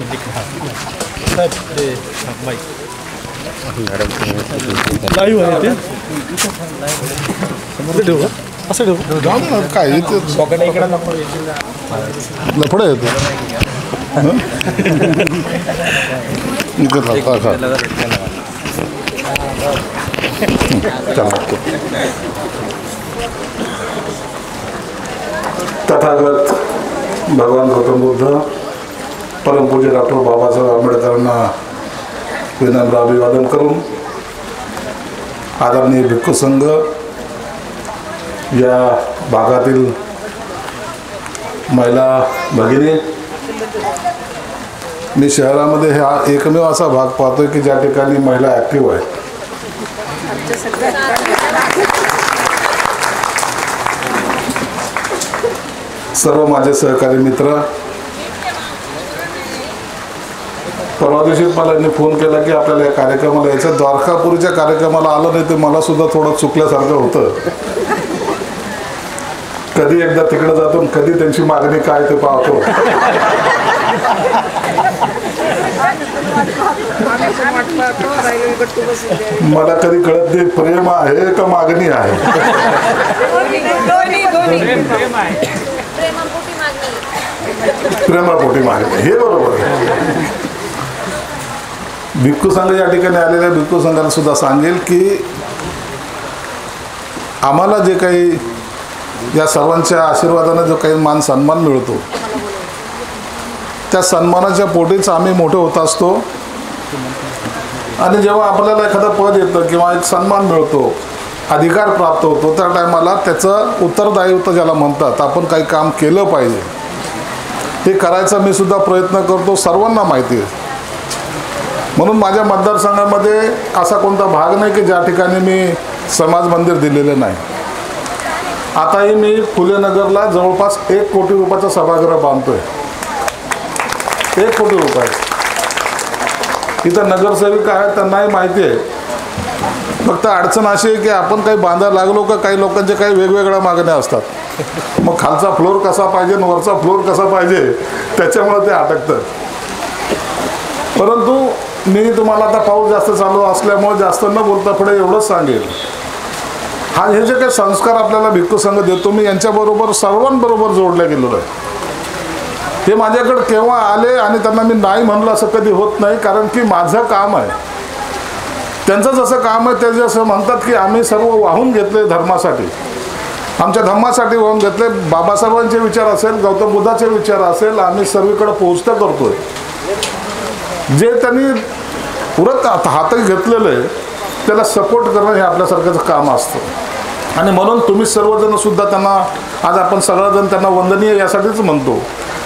लाईव्ह आहे ते समोर ठेवू का असं ठेवू जाऊ ना काय इथे लफडं येतो
तथागत भगवान गौतम बुद्ध परमपूज्य डॉक्टर बाबासाहेब आंबेडकरांना विनम्र अभिवादन करून आदरणीय भिक्खू संघ या भागातील महिला भगिनी, मी शहरामध्ये हा एकमेव असा भाग पाहतोय की ज्या ठिकाणी महिला ॲक्टिव्ह आहे. सर्व माझे सहकारी मित्र, परवा दिवशी मला यांनी फोन केला की आपल्याला या कार्यक्रमाला यायचं. द्वारकापुरीच्या कार्यक्रमाला आलं नाही ते मला सुद्धा थोडं चुकल्यासारखं होतं. कधी एकदा तिकडे जातो, कधी त्यांची मागणी काय ते पाहतो. मला कधी कळत नाही प्रेम आहे का मागणी आहे. प्रेमापोटी मागणी हे बरोबर आहे. भिक्खू संघ या ठिकाणी आलेल्या भिक्खू संघाला सुद्धा सांगेल की आम्हाला जे काही या सर्वांच्या आशीर्वादाने जो काही मान सन्मान मिळतो त्या सन्मानाच्या पोटीच आम्ही मोठे होत असतो. आणि जेव्हा आपल्याला एखादं पद येतं किंवा एक सन्मान मिळतो, अधिकार प्राप्त होतो, त्या टायमाला त्याचं उत्तरदायित्व ज्याला म्हणतात, आपण काही काम केलं पाहिजे हे करायचा मी सुद्धा प्रयत्न करतो. सर्वांना माहिती आहे. म्हणून माझ्या मतदारसंघामध्ये असा कोणता भाग नाही की ज्या ठिकाणी मी समाज मंदिर दिलेलं नाही. आताही मी फुलेनगरला जवळपास 1 कोटी रुपयाचा सभागृह बांधतोय. 1 कोटी रुपये. इथं नगरसेविका आहेत, त्यांनाही माहिती आहे. फक्त अडचण अशी आहे की आपण काही बांधायला लागलो का काही लोकांचे काही वेगवेगळ्या मागण्या असतात. मग खालचा फ्लोर कसा पाहिजे आणि वरचा फ्लोर कसा पाहिजे त्याच्यामुळे ते अटकतं. परंतु मी तुम्हाला आता पाऊस जास्त चालू असल्यामुळे जास्त न बोलता पुढे एवढंच सांगेल, हे जे काही संस्कार आपल्याला भिक्खू संघ देतो, मी यांच्याबरोबर सर्वांबरोबर जोडल्या गेलेलो आहे. हे माझ्याकडे केव्हा आले आणि त्यांना मी नाही म्हणलं असं कधी होत नाही, कारण की माझं काम आहे. त्यांचं जसं काम आहे ते जसं म्हणतात की आम्ही सर्व वाहून घेतले धर्मासाठी, आमच्या धर्मासाठी वाहून घेतले. बाबासाहेबांचे विचार असेल, गौतम बुद्धाचे विचार असेल, आम्ही सर्वीकडे पोहोचता करतोय. जे त्यांनी पुरत हाती घेतलेलं आहे त्याला सपोर्ट करणं हे आपल्यासारखंच काम असतं. आणि म्हणून तुम्ही सर्वजण सुद्धा त्यांना आज आपण सगळेजण त्यांना वंदनीय यासाठीच म्हणतो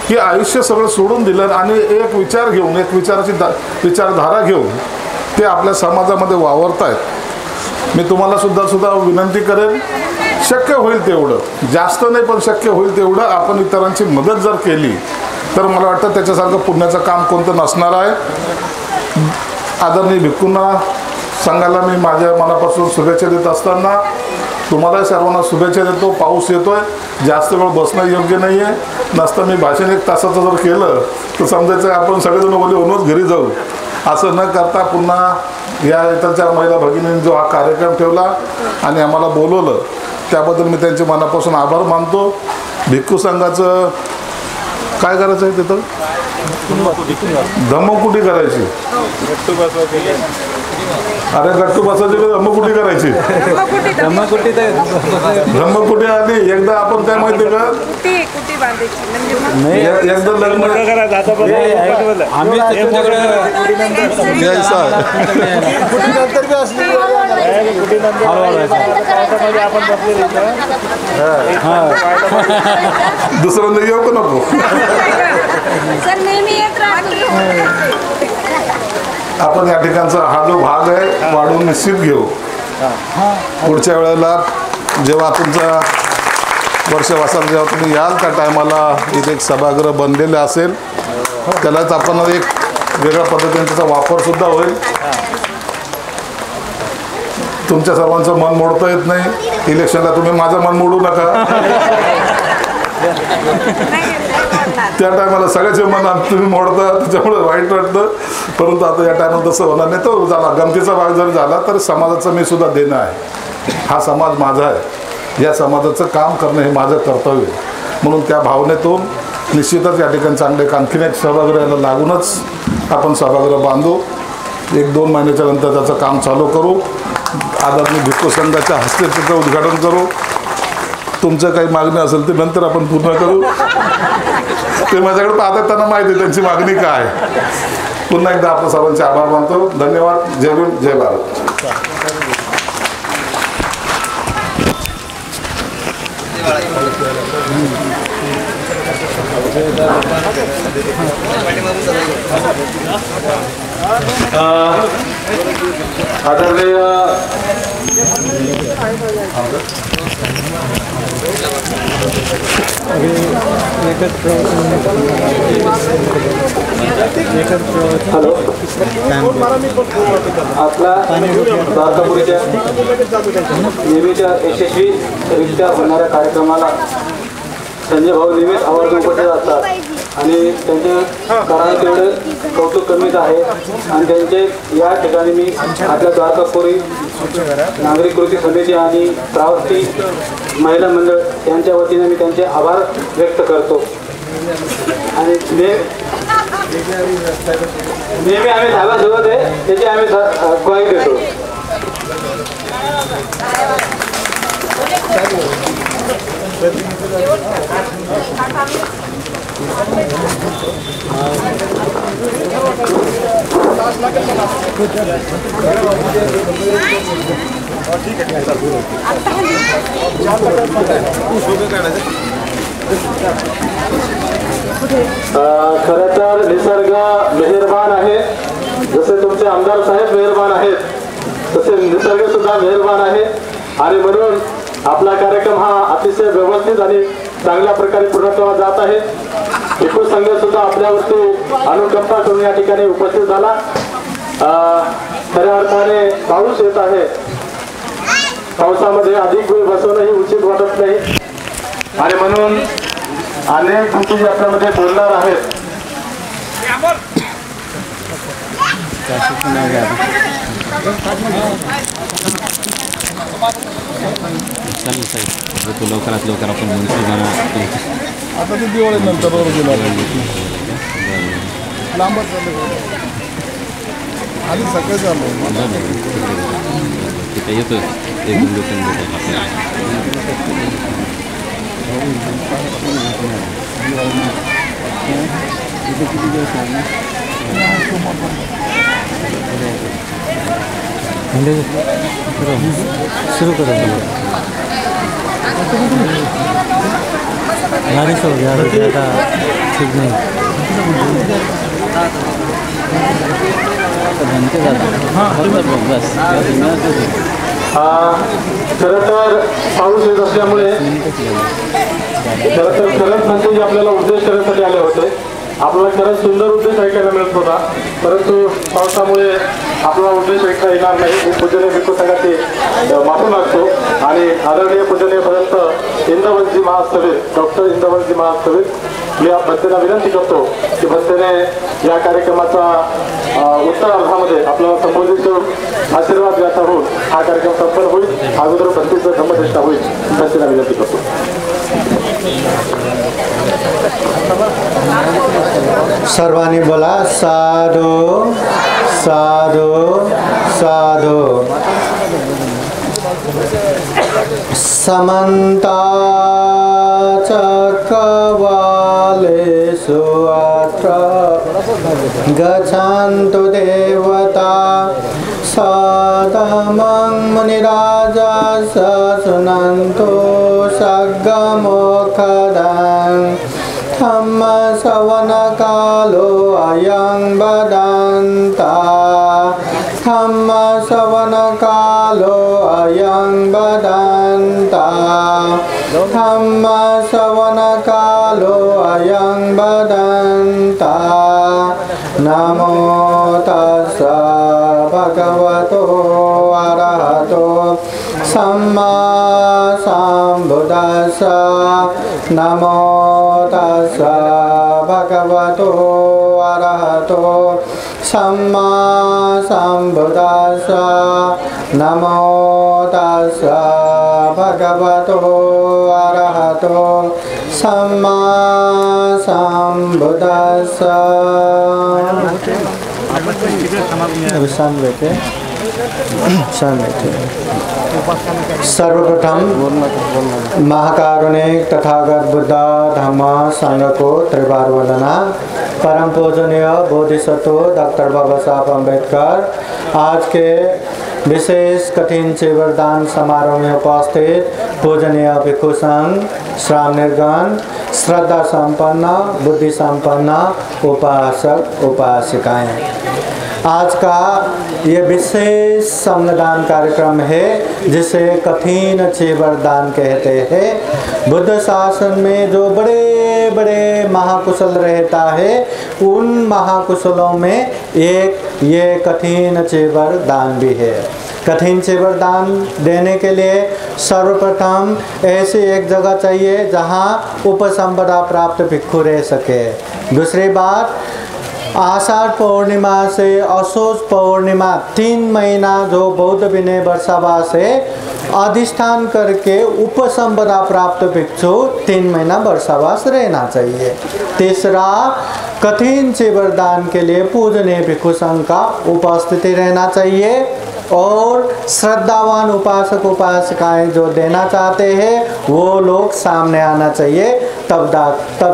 की आयुष्य सगळं सोडून दिलं आणि एक विचार घेऊन, एक विचारधारा घेऊन ते आपल्या समाजामध्ये वावरत आहेत. मी तुम्हाला सुद्धा विनंती करेन, शक्य होईल तेवढं, जास्त नाही पण शक्य होईल तेवढं आपण इतरांची मदत जर केली तर मला वाटतं त्याच्यासारखं पुण्याचं काम कोणतं नसणार आहे. आदरणीय भिक्खूंना संघाला मी माझ्या मनापासून शुभेच्छा देत असताना तुम्हाला सर्वांना शुभेच्छा देतो. पाऊस येतोय, जास्त वेळ बसणं योग्य नाही आहे. नसतं मी भाषण 1 तासाचं जर केलं तर समजायचं आपण सगळेजण बोलले होऊनच घरी जाऊ. असं न करता पुन्हा या इतरच्या महिला भगिनींनी जो हा कार्यक्रम ठेवला आणि आम्हाला बोलवलं त्याबद्दल मी त्यांचे मनापासून आभार मानतो. भिक्खू संघाचं काय करायचं आहे तिथं? धम्मकुटी करायची. अरे गट्टू बसायची का धम्मकुटी करायची? धम्मकुटी आली एकदा. आपण काय माहिती का, एकदा लग्न दुसऱ्यांदा येऊ का नको? आपण या ठिकाणचा हा जो भाग आहे वाढवून निश्चित घेऊ. पुढच्या वेळेला जेव्हा तुमचा वर्षवासाला जेव्हा तुम्ही याल त्या टायमाला इथे एक सभागृह बनलेलं असेल, त्यालाच आपण एक वेगळ्या पद्धतीने त्याचा वापरसुद्धा होईल. तुमच्या सर्वांचं मन मोडता येत नाही. इलेक्शनला तुम्ही माझं मन मोडू नका. त्या टायमाला सगळ्याचे मन तुम्ही मोडता, त्याच्यामुळे वाईट वाटतं. परंतु आता या टायमाला तसं होणार नाही. तो झाला गमतीचा भाग जरी झाला तर समाजाचं मी सुद्धा देणं आहे. हा समाज माझा आहे, या समाजाचं काम करणं हे माझं कर्तव्य. म्हणून त्या भावनेतून निश्चितच या ठिकाणी चांगले आणखीन एक सभागृहाला लागूनच आपण सभागृह बांधू. 1-2 महिन्याच्या नंतर त्याचं काम चालू करू. आदरणीय भिक्खू संघाच्या हस्ते त्याचं उद्घाटन करू. तुमचं काही मागणी असेल ते नंतर आपण पूर्ण करू. ते माझ्याकडे पाहतात, त्यांना माहिती आहे त्यांची मागणी काय. पुन्हा एकदा आपल्या सर्वांचे आभार मानतो. धन्यवाद. जय भीम, जय भारत.
आदरणीय हॅलो, आपला द्वारकापुरीच्या नेहमीच्या यशस्वीरित्या होणाऱ्या कार्यक्रमाला संजय भाऊ नेहमीच आवर्जून उपस्थित असतात आणि त्यांचे कारण तेवढे कौतुक कमीच आहे. आणि त्यांचे या ठिकाणी मी आपल्या द्वारकापुरी नागरी कृती समिती आणि श्रावस्ती महिला मंडळ यांच्या वतीने मी त्यांचे आभार व्यक्त करतो. आणि नेहमी आम्ही धाब्यासोबत आहे त्याची आम्ही ग्वाही देतो. खरं तर निसर्ग मेहरबान आहे. जसे तुमचे आमदार साहेब मेहरबान आहेत तसे निसर्ग सुद्धा मेहरबान आहे. आणि म्हणून आपला कार्यक्रम हा अतिशय व्यवस्थित आणि चांगल्या प्रकारे पूर्णत्वाला जात आहे. भिक्खू संघ सुद्धा आपल्यावरती अनुकंपा करून या ठिकाणी उपस्थित झाला. खऱ्या अर्थाने पाऊस येत आहे. पावसामध्ये अधिक वेळ बसवणंही उचित वाटत नाही आणि म्हणून अनेक गोष्टी आपल्यामध्ये बोलणार आहेत.
लवकरात लवकर आपण
आता ते दिवाळी नंतर लांबच आणि सकाळी झालं
तिथे येतो एक दोन लोकांना
शुरू करो. बारिश हो गया तो ज़्यादा ठीक नहीं.
खरं तर पाऊस येत असल्यामुळे खरं तर खरंच म्हणजे आपल्याला उद्देश करण्यासाठी आले होते. आपल्याला खरंच सुंदर उद्देश ऐकायला मिळत होता, परंतु पावसामुळे आपला उद्देश ऐकता येणार नाही. मी पूजनीय भिक्खू संघाची माफी मागतो आणि आदरणीय पूजनीय भंत इंद्रवंशी महास्थवित डॉक्टर इंद्रवंशी महास्थवित मी भंतेला विनंती करतो की भंतेने या कार्यक्रमाचा उत्तरार्धामध्ये आपल्याला संबोधित करून आशीर्वाद द्यायचा होऊन हा कार्यक्रम संपन्न होईल. अगोदर भंतीचा धम्मनिष्ठा होईल. भंतेला विनंती करतो.
सर्वांनी बोला साधु साधु साधु. समन्ता चक्रवालेषु अत्र गच्छन्तु देवता सदमं मुनिराजः शृण्वन्तु सद्गमोक्षदं. धम्मश्रवणकालो अयं वदन्ता धम्मश्रवणकालो अयं वदन्ता धम्मश्रवणकालो अयं वदन्ता. नमो तस्सा भगवतो अरहतो सम्मा सम्बुद्धास्सा. नमो तस्सा भगवतो अरहतो सम्मा सम्बुद्धास्सा. नमो तस्सा भगवतो अरहतो सम्मा सम्बुद्धास्सा. शांत बैठे. सर्वप्रथम महाकारुणिक तथागत बुद्ध धम्म संघ को त्रिवार वंदना. परम पूजनीय बोधिसत्व डॉक्टर बाबा साहब अम्बेडकर आज के विशेष कठिन चीवरदान समारोह में उपस्थित पूजनीय भिक्खु संघ, श्राम निर्गण, श्रद्धा संपन्न, बुद्धि संपन्न उपासक उपासिकाएं, आज का ये विशेष संगदान कार्यक्रम है जिसे कठिन चीवरदान कहते हैं. बुद्ध शासन में जो बड़े बड़े महाकुशल रहता है उन महाकुशलों में एक ये कठिन चीवरदान भी है. कठिन चीवरदान देने के लिए सर्वप्रथम ऐसी एक जगह चाहिए जहाँ उपसंपदा प्राप्त भिक्खु रह सके. दूसरी बात, आषाढ़ पूर्णिमा से असोज पूर्णिमा 3 महीना जो बौद्ध विनय वर्षावा से अधिष्ठान करके उपसंपदा प्राप्त भिक्षु 3 महीना वर्षावास रहना चाहिए. तीसरा, कठिन चीवरदान के लिए पूजनीय भिक्खु संघ का उपस्थिति रहना चाहिए और श्रद्धावान उपासक उपासिकाएं जो देना चाहते हैं वो लोग सामने आना चाहिए. तब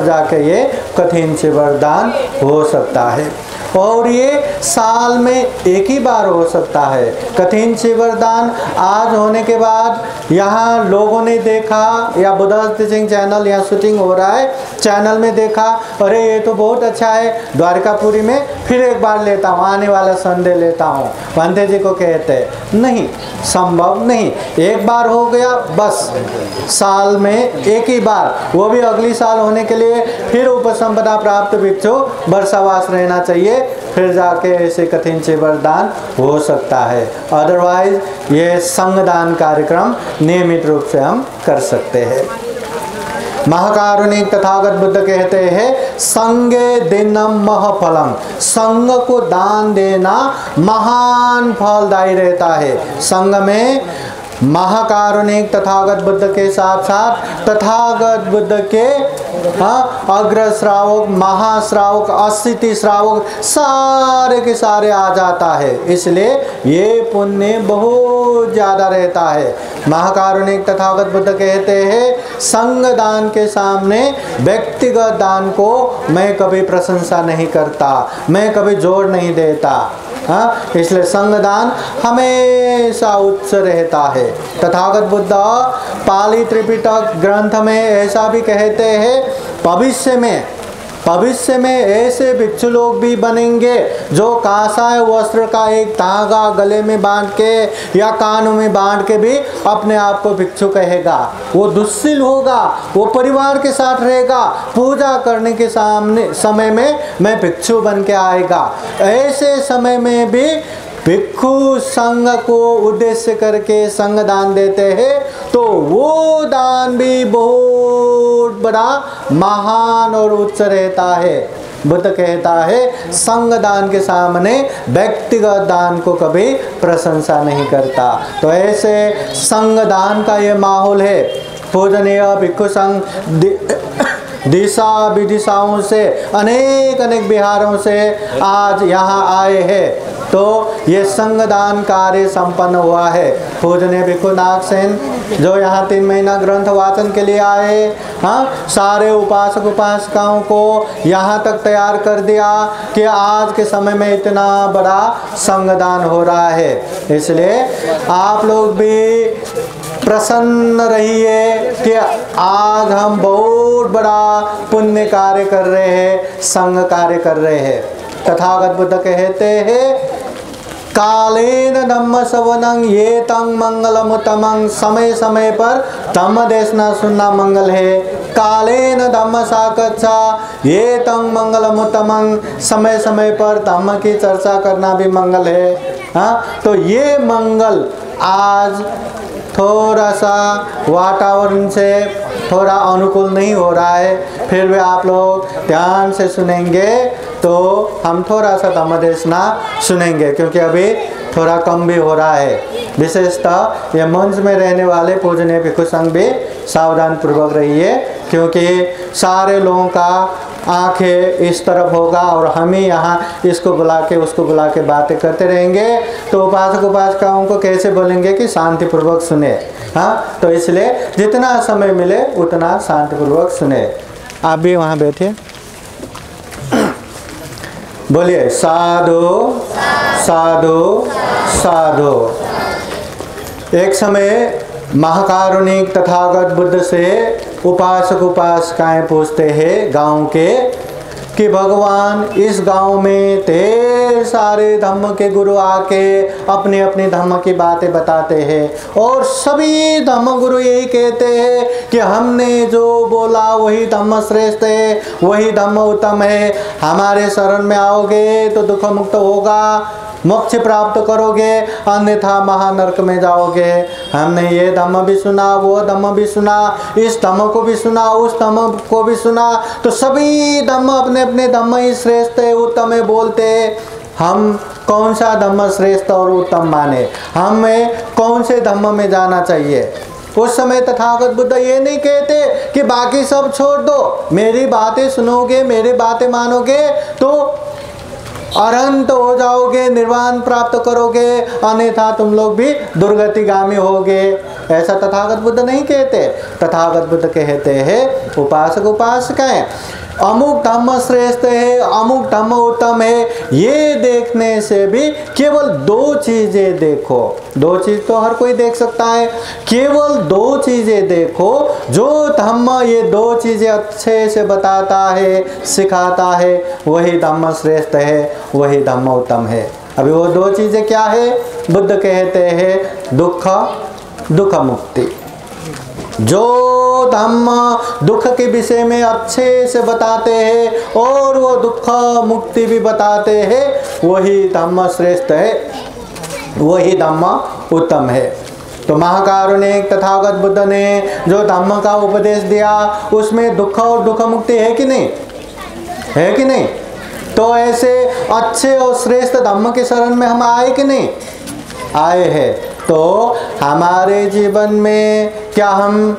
जाके ये कठिन चीवरदान हो सकता है और ये साल में एक ही बार हो सकता है. कठिन चीवरदान आज होने के बाद यहाँ लोगों ने देखा या बुद्ध टीचिंग चैनल यहाँ शूटिंग हो रहा है, चैनल में देखा, अरे ये तो बहुत अच्छा है, द्वारकापुरी में फिर एक बार लेता हूँ, आने वाला संडे लेता हूँ. भंते जी को कहते कहते हैं। नहीं, संभव नहीं। एक बार हो गया बस, साल में एक ही बार, वो भी अगली साल होने के लिए फिर उपसंपदा प्राप्त भिक्षु वर्षावास रहना चाहिए, फिर जाके ऐसे कठिन से वरदान हो सकता है। अदरवाइज ये संगदान कार्यक्रम नियमित रूप से हम कर सकते हैं। महाकारुणिक तथागत बुद्ध कहते हैं संगे दिनम महफलम, संग को दान देना महान फलदायी रहता है। संग में महाकारुणिक तथागत बुद्ध के साथ साथ तथागत बुद्ध के अग्र श्रावक, महाश्रावक, असिति श्रावक सारे के सारे आ जाता है, इसलिए ये पुण्य बहुत ज़्यादा रहता है। महाकारुणिक तथागत बुद्ध कहते हैं संग दान के सामने व्यक्तिगत दान को मैं कभी प्रशंसा नहीं करता, मैं कभी जोर नहीं देता। इसलिए संगदान हमेशा उच्च रहता है। तथागत बुद्ध पाली त्रिपिटक ग्रंथ में ऐसा भी कहते हैं भविष्य में ऐसे भिक्षु लोग भी बनेंगे जो कासाय वस्त्र का एक धागा गले में बांध के या कानों में बांध के भी अपने आप को भिक्षु कहेगा। वो दुस्सिल होगा, वो परिवार के साथ रहेगा, पूजा करने के समय में मैं भिक्षु बन के आएगा। ऐसे समय में भी भिक्षु संघ को उद्देश्य करके संग दान देते हैं, तो वो दान भी बहुत बड़ा महान और उच्च रहता है। बुद्ध कहता है संग दान के सामने व्यक्तिगत दान को कभी प्रशंसा नहीं करता। तो ऐसे संग दान का ये माहौल है। पूजनीय भिक्षु संघ दिशा विदिशाओं से अनेक बिहारों से आज यहाँ आए हैं, तो ये संगदान कार्य संपन्न हुआ है। पूजनीय भिक्षु नागसेन जो यहाँ 3 महीना ग्रंथ वाचन के लिए आए, सारे उपासक उपासिकाओं को यहाँ तक तैयार कर दिया कि आज के समय में इतना बड़ा संगदान हो रहा है। इसलिए आप लोग भी प्रसन्न रहिए कि आज हम बहुत बड़ा पुण्य कार्य कर रहे हैं, संग कार्य कर रहे हैं। तथागत बुद्ध कहते हैं कालेन धम्म सवनं ये तंग मंगलमुत्तमं, समय समय पर धम्म देशना सुनना मंगल है। कालेन धम्म साकच्छा ये तंग मंगलमुत्तमं, समय समय पर धम्म की चर्चा करना भी मंगल है। तो ये मंगल आज थोड़ा सा वातावरण से थोड़ा अनुकूल नहीं हो रहा है, फिर भी आप लोग ध्यान से सुनेंगे तो हम थोड़ा सा धम्मदेशना सुनेंगे, क्योंकि अभी थोड़ा कम भी हो रहा है। विशेषतः ये मंच में रहने वाले पूजनीय भिक्षु संघ भी सावधान पूर्वक रहिए, क्योंकि सारे लोगों का आंखें इस तरफ होगा और हम ही यहाँ इसको बुला के उसको बुला के बातें करते रहेंगे, तो उपासक उपासिकाओं को कैसे बोलेंगे कि शांतिपूर्वक सुने। तो इसलिए जितना समय मिले उतना शांतिपूर्वक सुने। आप भी वहाँ बैठे बोलिए साधु साधु साधु। एक समय महाकारुणिक तथागत बुद्ध से उपासक उपासिकाएं पूछते हैं गांव के कि भगवान इस गांव में ढेर सारे धम्म के गुरु आके अपने अपने धम्म की बातें बताते हैं और सभी धम्म गुरु यही कहते हैं कि हमने जो बोला वही धम्म श्रेष्ठ है, वही धम्म उत्तम है, हमारे शरण में आओगे तो दुख मुक्त होगा, मोक्ष प्राप्त करोगे, अन्यथा महानरक में जाओगे। हमने ये धम्म भी सुना, वो धम्म भी सुना, इस धम्म को भी सुना, उस धम्म को भी सुना, तो सभी धम्म अपने अपने धम्म ही श्रेष्ठ है, उत्तम है बोलते। हम कौन सा धम्म श्रेष्ठ और उत्तम माने, हमें कौन से धम्म में जाना चाहिए? उस समय तथागत बुद्ध ये नहीं कहते कि बाकी सब छोड़ दो, मेरी बातें सुनोगे, मेरी बातें मानोगे तो अनंत हो जाओगे, निर्वाण प्राप्त करोगे, अन्यथा तुम लोग भी दुर्गतिगामी होगे। ऐसा तथागत बुद्ध नहीं कहते। तथागत बुद्ध कहते हैं उपासक उपासिकाएं अमुक धम्म श्रेष्ठ है, अमुक धम्म उत्तम है, ये देखने से भी केवल 2 चीजें देखो। 2 चीज तो हर कोई देख सकता है, केवल 2 चीजें देखो। जो धम्म ये 2 चीजें अच्छे से बताता है, सिखाता है, वही धम्म श्रेष्ठ है, वही धम्म उत्तम है। अभी वो 2 चीजें क्या है? बुद्ध कहते हैं दुख मुक्ति। जो धम्म दुख के विषय में अच्छे से बताते हैं और वो दुख मुक्ति भी बताते हैं, वही धम्म श्रेष्ठ है, वही धम्म उत्तम है। तो महाकारुणिक तथागत बुद्ध ने जो धम्म का उपदेश दिया उसमें दुख और दुख मुक्ति है कि नहीं, है कि नहीं? तो ऐसे अच्छे और श्रेष्ठ धम्म के शरण में हम आए कि नहीं आए हैं? तो हमारे जीवन में क्या हम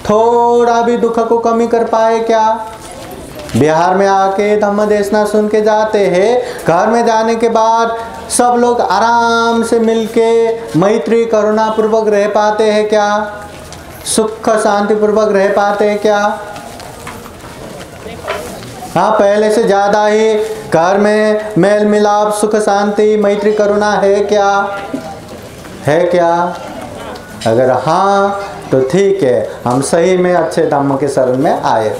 थोड़ा भी दुख को कमी कर पाए क्या? बिहार में आके धम्म देशना सुन के जाते हैं, घर में जाने के बाद सब लोग आराम से मिलके मैत्री करुणा पूर्वक रह पाते हैं क्या? सुख शांति पूर्वक रह पाते हैं क्या? हाँ, पहले से ज़्यादा ही घर में मेल मिलाप सुख शांति मैत्री करुणा है क्या? है क्या? अगर हाँ तो ठीक है, हम सही में अच्छे धम्म के शरण में आए।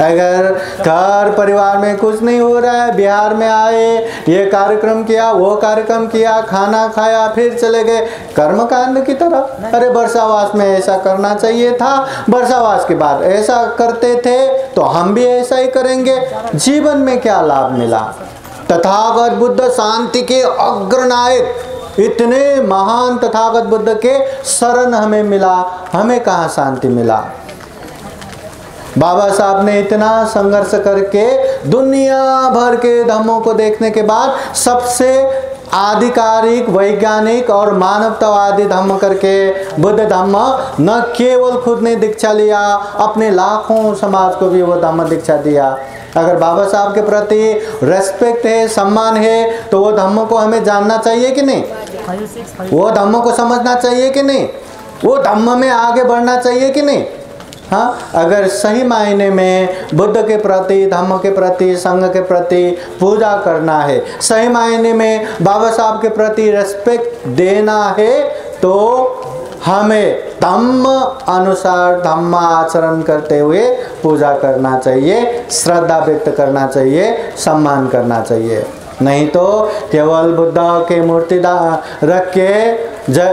अगर घर परिवार में कुछ नहीं हो रहा है, बिहार में आए, ये कार्यक्रम किया वो कार्यक्रम किया, खाना खाया फिर चले गए कर्मकांड की तरह। अरे वर्षावास में ऐसा करना चाहिए था, वर्षावास के बाद ऐसा करते थे तो हम भी ऐसा ही करेंगे। जीवन में क्या लाभ मिला? तथागत बुद्ध शांति के अग्रनायक, इतने महान तथागत बुद्ध के शरण हमें मिला, हमें कहाँ शांति मिला? बाबा साहब ने इतना संघर्ष करके दुनिया भर के धर्मों को देखने के बाद सबसे आधिकारिक वैज्ञानिक और मानवतावादी धर्म करके बुद्ध धर्म न केवल खुद ने दीक्षा लिया, अपने लाखों समाज को भी वो धर्म दीक्षा दिया। अगर बाबा साहब के प्रति रेस्पेक्ट है, सम्मान है, तो वो धर्म को हमें जानना चाहिए कि नहीं? वो धर्म को समझना चाहिए कि नहीं? वो धर्म में आगे बढ़ना चाहिए कि नहीं? हाँ, अगर सही मायने में बुद्ध के प्रति, धम्म के प्रति, संघ के प्रति पूजा करना है, सही मायने में बाबा साहब के प्रति रेस्पेक्ट देना है, तो हमें धम्म अनुसार धम्म आचरण करते हुए पूजा करना चाहिए, श्रद्धा व्यक्त करना चाहिए, सम्मान करना चाहिए। नहीं तो केवल बुद्ध के मूर्ति रख के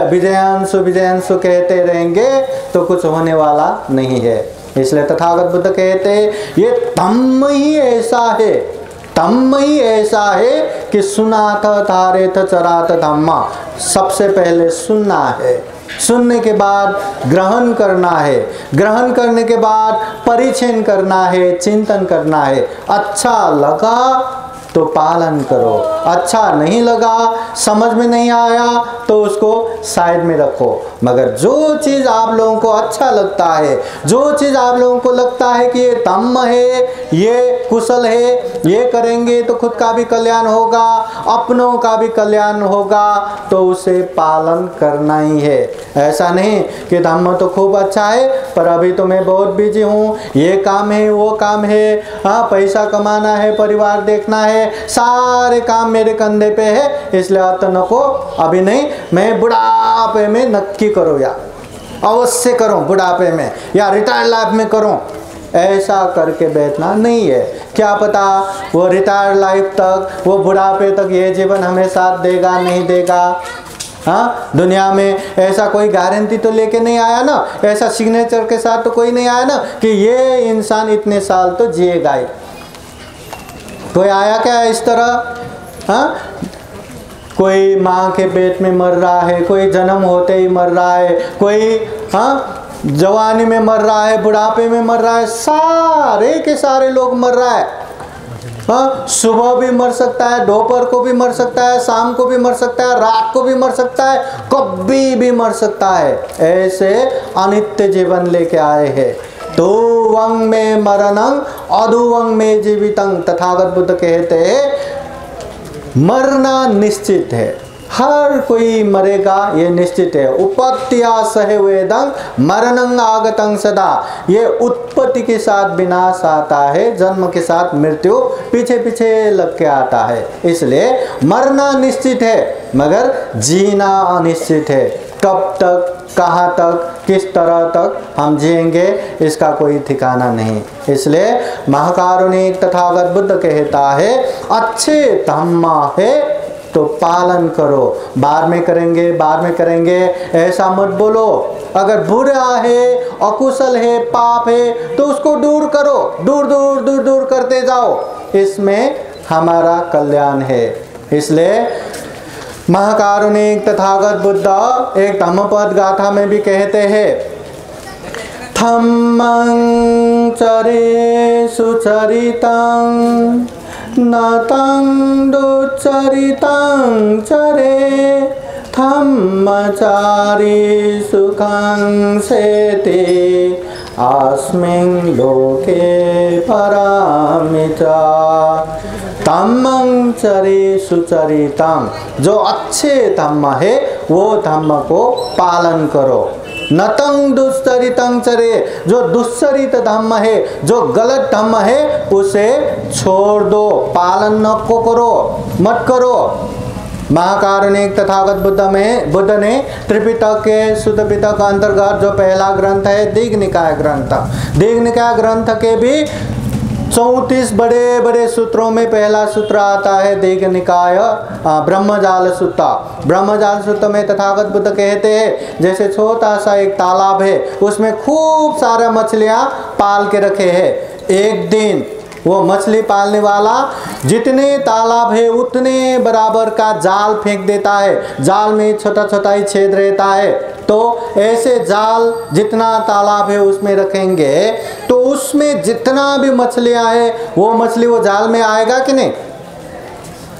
विजयांशु विजयांशु कहते रहेंगे तो कुछ होने वाला नहीं है। इसलिए तथागत बुद्ध कहते ये धम्म ही ऐसा है, धम्म ही ऐसा है कि सुनाथ धारेथ चराथ धम्मा। सबसे पहले सुनना है, सुनने के बाद ग्रहण करना है, ग्रहण करने के बाद परिचय करना है, चिंतन करना है। अच्छा लगा तो पालन करो, अच्छा नहीं लगा, समझ में नहीं आया तो उसको साइड में रखो। मगर जो चीज़ आप लोगों को अच्छा लगता है, जो चीज़ आप लोगों को लगता है कि ये धम्म है, ये कुशल है, ये करेंगे तो खुद का भी कल्याण होगा, अपनों का भी कल्याण होगा, तो उसे पालन करना ही है। ऐसा नहीं कि धम्म तो खूब अच्छा है पर अभी तो मैं बहुत बिजी हूँ, ये काम है वो काम है, हाँ पैसा कमाना है, परिवार देखना है, सारे काम मेरे कंधे पे है, इसलिए अतन को अभी नहीं, मैं बुढ़ापे में नक्की करो या अवश्य करो, बुढ़ापे में या रिटायर्ड लाइफ में करो, ऐसा करके बैठना नहीं है। क्या पता वो रिटायर्ड लाइफ तक, वो बुढ़ापे तक ये जीवन हमें साथ देगा नहीं देगा। हाँ, दुनिया में ऐसा कोई गारंटी तो लेके नहीं आया ना, ऐसा सिग्नेचर के साथ तो कोई नहीं आया ना कि ये इंसान इतने साल तो जिएगा ही। कोई आया क्या इस तरह? हाँ, कोई माँ के पेट में मर रहा है, कोई जन्म होते ही मर रहा है, कोई हाँ जवानी में मर रहा है, बुढ़ापे में मर रहा है, सारे के सारे लोग मर रहा है। हाँ, सुबह भी मर सकता है, दोपहर को भी मर सकता है, शाम को भी मर सकता है, रात को भी मर सकता है, कभी भी मर सकता है। ऐसे अनित्य जीवन लेके आए हैं। तो वंग में मरणं अधुवंग में जीवितं, तथागत बुद्ध कहते हैं मरना निश्चित है, हर कोई मरेगा ये निश्चित है। उपत्या सहे वेदं मरणं आगतं सदा, ये उत्पत्ति के साथ विनाश आता है, जन्म के साथ मृत्यु पीछे पीछे लग के आता है। इसलिए मरना निश्चित है मगर जीना अनिश्चित है। कब तक, कहाँ तक, किस तरह तक हम जिएंगे इसका कोई ठिकाना नहीं। इसलिए महाकारुणिक तथागत बुद्ध कहता है अच्छे धम्म है तो पालन करो। बाद में करेंगे, बाद में करेंगे, ऐसा मत बोलो। अगर बुरा है, अकुशल है, पाप है, तो उसको दूर करो, दूर दूर दूर दूर करते जाओ, इसमें हमारा कल्याण है। इसलिए महाकारुणिक तथागत बुद्ध एक धम्मपद गाथा में भी कहते हैं, धम्मं चरे सुचरितं नतं दुच्चरितं चरे धम्मचारी सुखं सेते अस्मिन् लोके परामिता। धम्मं चरे सुचरितं, जो अच्छे धम्म है वो धम्म को पालन करो। नतं दुश्चरितं चरे, जो दुश्चरित धम्म है, जो गलत धम्म है, उसे छोड़ दो, पालन न को करो, मत करो। महाकारुणिक तथागत बुद्ध ने त्रिपिटक के शुद्ध पिटक अंतर्गत जो पहला ग्रंथ है दीघ निकाय ग्रंथ, दीघ निकाय ग्रंथ के भी 34 बड़े बड़े सूत्रों में पहला सूत्र आता है दीघ निकाय ब्रह्मजाल सूत्र। ब्रह्मजाल सूत्र में तथागत बुद्ध कहते हैं, जैसे छोटा सा एक तालाब है, उसमें खूब सारा मछलियां पाल के रखे हैं। एक दिन वो मछली पालने वाला जितने तालाब है उतने बराबर का जाल फेंक देता है। जाल में छोटा छोटा ही छेद रहता है, तो ऐसे जाल जितना तालाब है उसमें रखेंगे तो उसमें जितना भी मछलियां है वो मछली वो जाल में आएगा कि नहीं?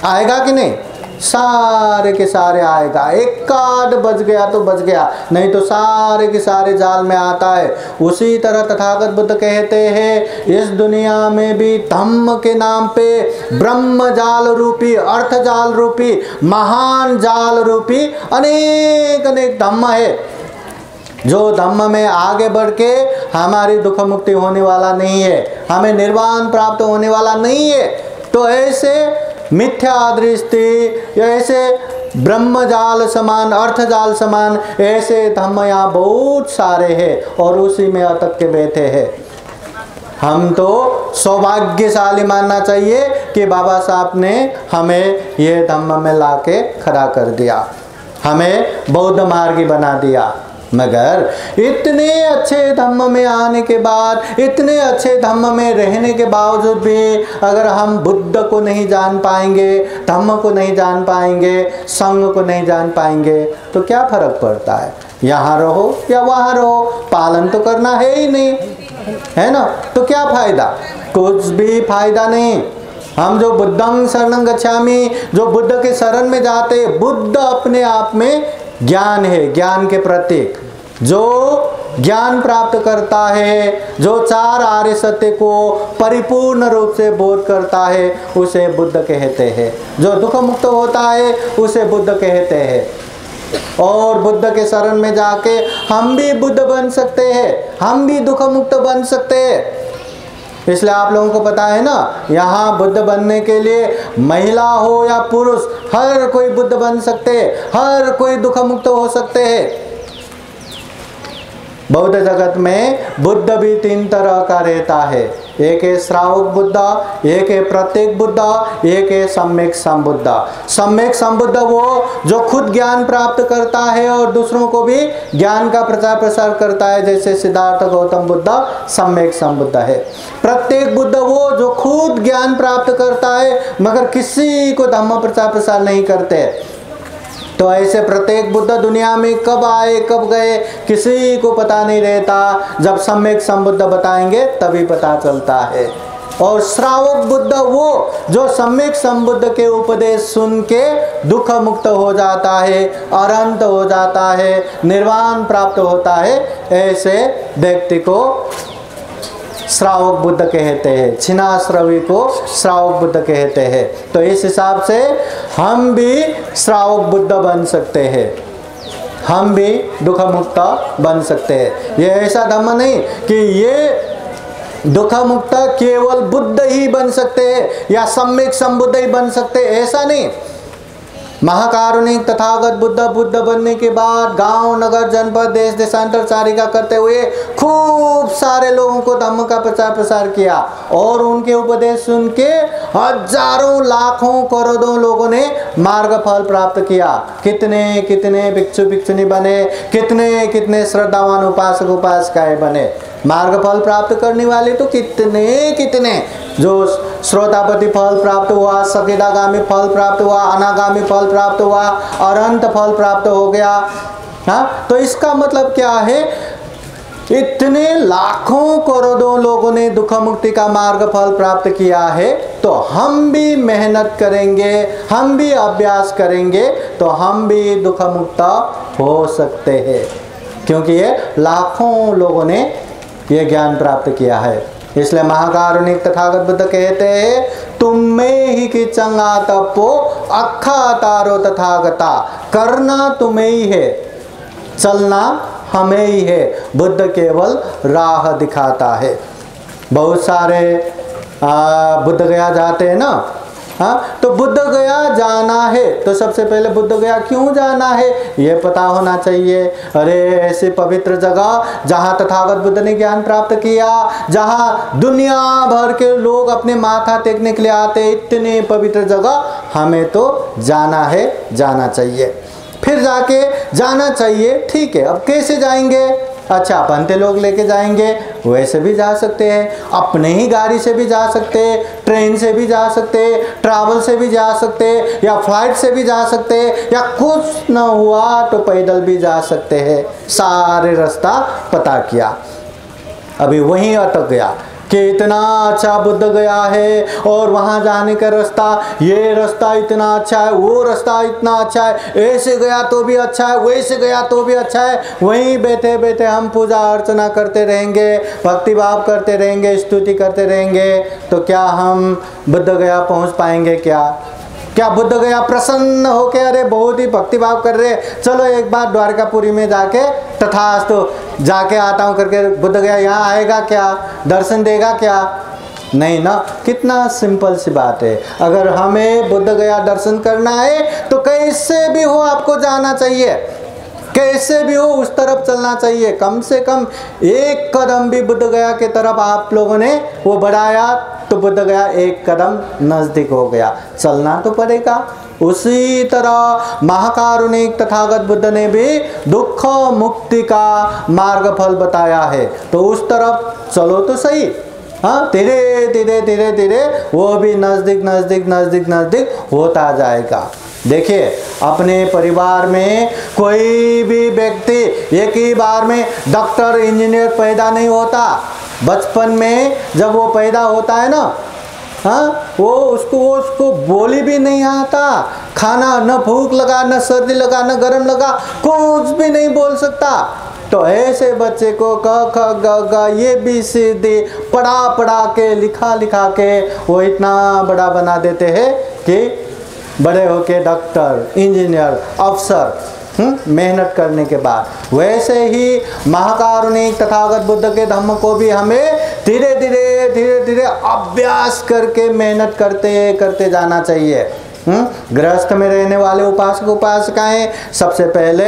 आएगा कि नहीं? सारे के सारे आएगा। एक काट बच गया तो बच गया, नहीं तो सारे के सारे जाल में आता है। उसी तरह तथागत बुद्ध कहते हैं, इस दुनिया में भी धम्म के नाम पे ब्रह्म जाल रूपी, अर्थ जाल रूपी, महान जाल रूपी अनेक अनेक धम्म है, जो धम्म में आगे बढ़ के हमारी दुख मुक्ति होने वाला नहीं है, हमें निर्वाण प्राप्त होने वाला नहीं है। तो ऐसे मिथ्या दृष्टि, ऐसे ब्रह्म जाल समान, अर्थ जाल समान ऐसे धम्म यहाँ बहुत सारे हैं और उसी में अटक के बैठे हैं। हम तो सौभाग्यशाली मानना चाहिए कि बाबा साहब ने हमें ये धम्म में लाके खड़ा कर दिया, हमें बौद्ध मार्गी बना दिया। मगर इतने अच्छे धम्म में आने के बाद, इतने अच्छे धम्म में रहने के बावजूद भी अगर हम बुद्ध को नहीं जान पाएंगे, धम्म को नहीं जान पाएंगे, संघ को नहीं जान पाएंगे, तो क्या फर्क पड़ता है? यहाँ रहो या वहाँ रहो, पालन तो करना है ही नहीं, है ना? तो क्या फायदा? कुछ भी फायदा नहीं। हम जो बुद्धं शरणं गच्छामि, जो बुद्ध के शरण में जाते, बुद्ध अपने आप में ज्ञान है, ज्ञान के प्रतीक। जो ज्ञान प्राप्त करता है, जो चार आर्य सत्य को परिपूर्ण रूप से बोध करता है, उसे बुद्ध कहते हैं। जो दुख मुक्त होता है उसे बुद्ध कहते हैं। और बुद्ध के शरण में जाके हम भी बुद्ध बन सकते हैं, हम भी दुख मुक्त बन सकते हैं। इसलिए आप लोगों को पता है ना, यहाँ बुद्ध बनने के लिए महिला हो या पुरुष, हर कोई बुद्ध बन सकते हैं, हर कोई दुख मुक्त हो सकते हैं। बौद्ध जगत में बुद्ध भी 3 तरह का रहता है। एक है श्रावक बुद्ध, एक है प्रत्येक बुद्ध, एक है सम्यक संबुद्ध। सम्यक संबुद्ध वो जो खुद ज्ञान प्राप्त करता है और दूसरों को भी ज्ञान का प्रचार प्रसार करता है, जैसे सिद्धार्थ गौतम बुद्ध सम्यक संबुद्ध है। प्रत्येक बुद्ध वो जो खुद ज्ञान प्राप्त करता है मगर किसी को धम्म प्रचार प्रसार नहीं करते। तो ऐसे प्रत्येक बुद्ध दुनिया में कब आए कब गए किसी को पता नहीं रहता। जब सम्यक संबुद्ध बताएंगे तभी पता चलता है। और श्रावक बुद्ध वो जो सम्यक संबुद्ध के उपदेश सुन के दुख मुक्त हो जाता है, अनंत हो जाता है, निर्वाण प्राप्त होता है, ऐसे व्यक्ति को श्रावक बुद्ध कहते हैं। छिन्नाश्रवी को श्रावक बुद्ध कहते हैं। तो इस हिसाब से हम भी श्रावक बुद्ध बन सकते हैं, हम भी दुख मुक्त बन सकते हैं। ये ऐसा धम्म नहीं कि ये दुख मुक्त केवल बुद्ध ही बन सकते हैं या सम्यक संबुद्ध ही बन सकते हैं, ऐसा नहीं। महाकारुणिक तथागत बुद्ध बनने के बाद गांव नगर जनपद देश देशांतर चारिका करते हुए खूब सारे लोगों को धम्म का प्रचार किया और उनके उपदेश सुन के हजारों लाखों करोड़ों लोगों ने मार्ग फल प्राप्त किया। कितने कितने भिक्षु भिक्षुनी बने, कितने कितने श्रद्धावान उपासक उपासिकाएं बने। मार्ग फल प्राप्त करने वाले तो कितने कितने, जो श्रोतापति फल प्राप्त हुआ, सकेदागामी फल प्राप्त हुआ, अनागामी फल प्राप्त हुआ, अनंत फल प्राप्त हो गया। हाँ, तो इसका मतलब क्या है, इतने लाखों करोड़ों लोगों ने दुख मुक्ति का मार्ग फल प्राप्त किया है, तो हम भी मेहनत करेंगे, हम भी अभ्यास करेंगे तो हम भी दुख मुक्त हो सकते हैं, क्योंकि ये लाखों लोगों ने ये ज्ञान प्राप्त किया है। इसलिए महाकारुणिक तथागत बुद्ध कहते हैं, तुम में ही कि चंगा तपो अखा तारो तथागता, करना तुम्हें ही है, चलना हमें ही है, बुद्ध केवल राह दिखाता है। बहुत सारे बुद्ध गया जाते हैं ना, हाँ, तो बुद्ध गया जाना है तो सबसे पहले बुद्ध गया क्यों जाना है ये पता होना चाहिए। अरे ऐसी पवित्र जगह जहाँ तथागत बुद्ध ने ज्ञान प्राप्त किया, जहाँ दुनिया भर के लोग अपने माथा टेकने के लिए आते, इतनी पवित्र जगह हमें तो जाना है, जाना चाहिए। फिर जाके जाना चाहिए, ठीक है, अब कैसे जाएंगे? अच्छा, बनते लोग लेके जाएंगे, वैसे भी जा सकते हैं, अपने ही गाड़ी से भी जा सकते, ट्रेन से भी जा सकते, ट्रैवल से भी जा सकते, या फ्लाइट से भी जा सकते, या कुछ न हुआ तो पैदल भी जा सकते हैं। सारे रास्ता पता किया, अभी वहीं अटक गया कि इतना अच्छा बुद्ध गया है और वहाँ जाने का रास्ता, ये रास्ता इतना अच्छा है, वो रास्ता इतना अच्छा है, ऐसे गया तो भी अच्छा है, वैसे गया तो भी अच्छा है। वहीं बैठे बैठे हम पूजा अर्चना करते रहेंगे, भक्ति भाव करते रहेंगे, स्तुति करते रहेंगे, तो क्या हम बुद्ध गया पहुँच पाएंगे? क्या बुद्ध गया प्रसन्न होके अरे बहुत ही भक्ति भाव कर रहे, चलो एक बार द्वारकापुरी में जाके तथास्तु जाके आता हूँ करके बुद्ध गया यहाँ आएगा क्या? दर्शन देगा क्या? नहीं ना। कितना सिंपल सी बात है। अगर हमें बुद्ध गया दर्शन करना है तो कैसे भी हो आपको जाना चाहिए, कैसे भी हो उस तरफ चलना चाहिए। कम से कम एक कदम भी बुद्ध गया के तरफ आप लोगों ने वो बढ़ाया तो बुद्ध गया एक कदम नजदीक हो गया। चलना तो पड़ेगा। उसी तरह महाकारुणिक तथागत बुद्ध ने भी दुख मुक्ति का मार्ग फल बताया है, तो उस तरफ चलो तो सही। हाँ, धीरे धीरे धीरे धीरे वो भी नजदीक नजदीक नजदीक नजदीक होता जाएगा। देखिए, अपने परिवार में कोई भी व्यक्ति एक ही बार में डॉक्टर इंजीनियर पैदा नहीं होता। बचपन में जब वो पैदा होता है ना, हाँ, वो उसको बोली भी नहीं आता, खाना न भूख लगा, न सर्दी लगा, न गर्म लगा, कुछ भी नहीं बोल सकता। तो ऐसे बच्चे को क ख ग घ ये बी सी डी पढ़ा के लिखा के वो इतना बड़ा बना देते हैं कि बड़े होके डॉक्टर इंजीनियर अफसर मेहनत करने के बाद। वैसे ही महाकारुणिक तथागत बुद्ध के धम्म को भी हमें धीरे धीरे धीरे धीरे अभ्यास करके मेहनत करते करते जाना चाहिए। गृहस्थ में रहने वाले उपासक उपासिकाएं सबसे पहले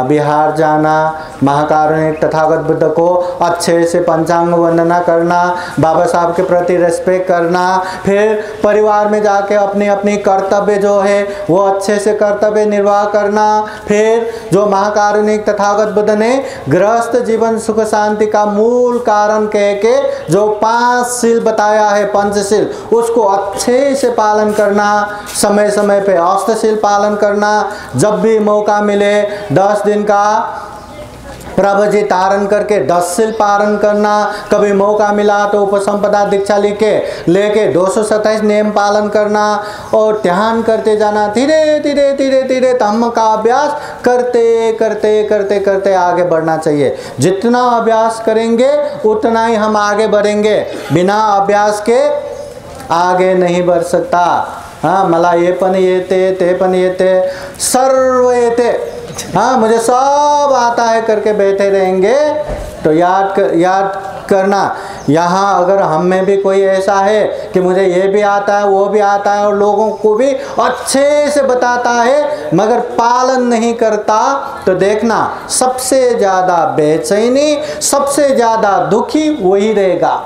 बिहार जाना, महाकारुणिक तथागत बुद्ध को अच्छे से पंचांग वंदना करना, बाबा साहब के प्रति रेस्पेक्ट करना, फिर परिवार में जाके अपनी अपनी कर्तव्य जो है वो अच्छे से कर्तव्य निर्वाह करना। फिर जो महाकारुणिक तथागत बुद्ध ने गृहस्थ जीवन सुख शांति का मूल कारण कह के जो 5 शील बताया है, पंचशील, उसको अच्छे से पालन करना, समय समय पे अष्टशील पालन करना, जब भी मौका मिले 10 दिन का प्रभजी धारण करके 10 शील पालन करना, कभी मौका मिला तो उपसंपदा दीक्षा लेके 227 नियम पालन करना और ध्यान करते जाना। धीरे धीरे धीरे धीरे धम्म का अभ्यास करते करते करते करते आगे बढ़ना चाहिए। जितना अभ्यास करेंगे उतना ही हम आगे बढ़ेंगे, बिना अभ्यास के आगे नहीं बढ़ सकता। हाँ, मला ये पण येते, ते पण येते, सर्व येते, हाँ मुझे सब आता है करके बैठे रहेंगे तो याद करना। यहाँ अगर हम में भी कोई ऐसा है कि मुझे ये भी आता है वो भी आता है और लोगों को भी अच्छे से बताता है मगर पालन नहीं करता, तो देखना सबसे ज़्यादा बेचैनी, सबसे ज़्यादा दुखी वही रहेगा।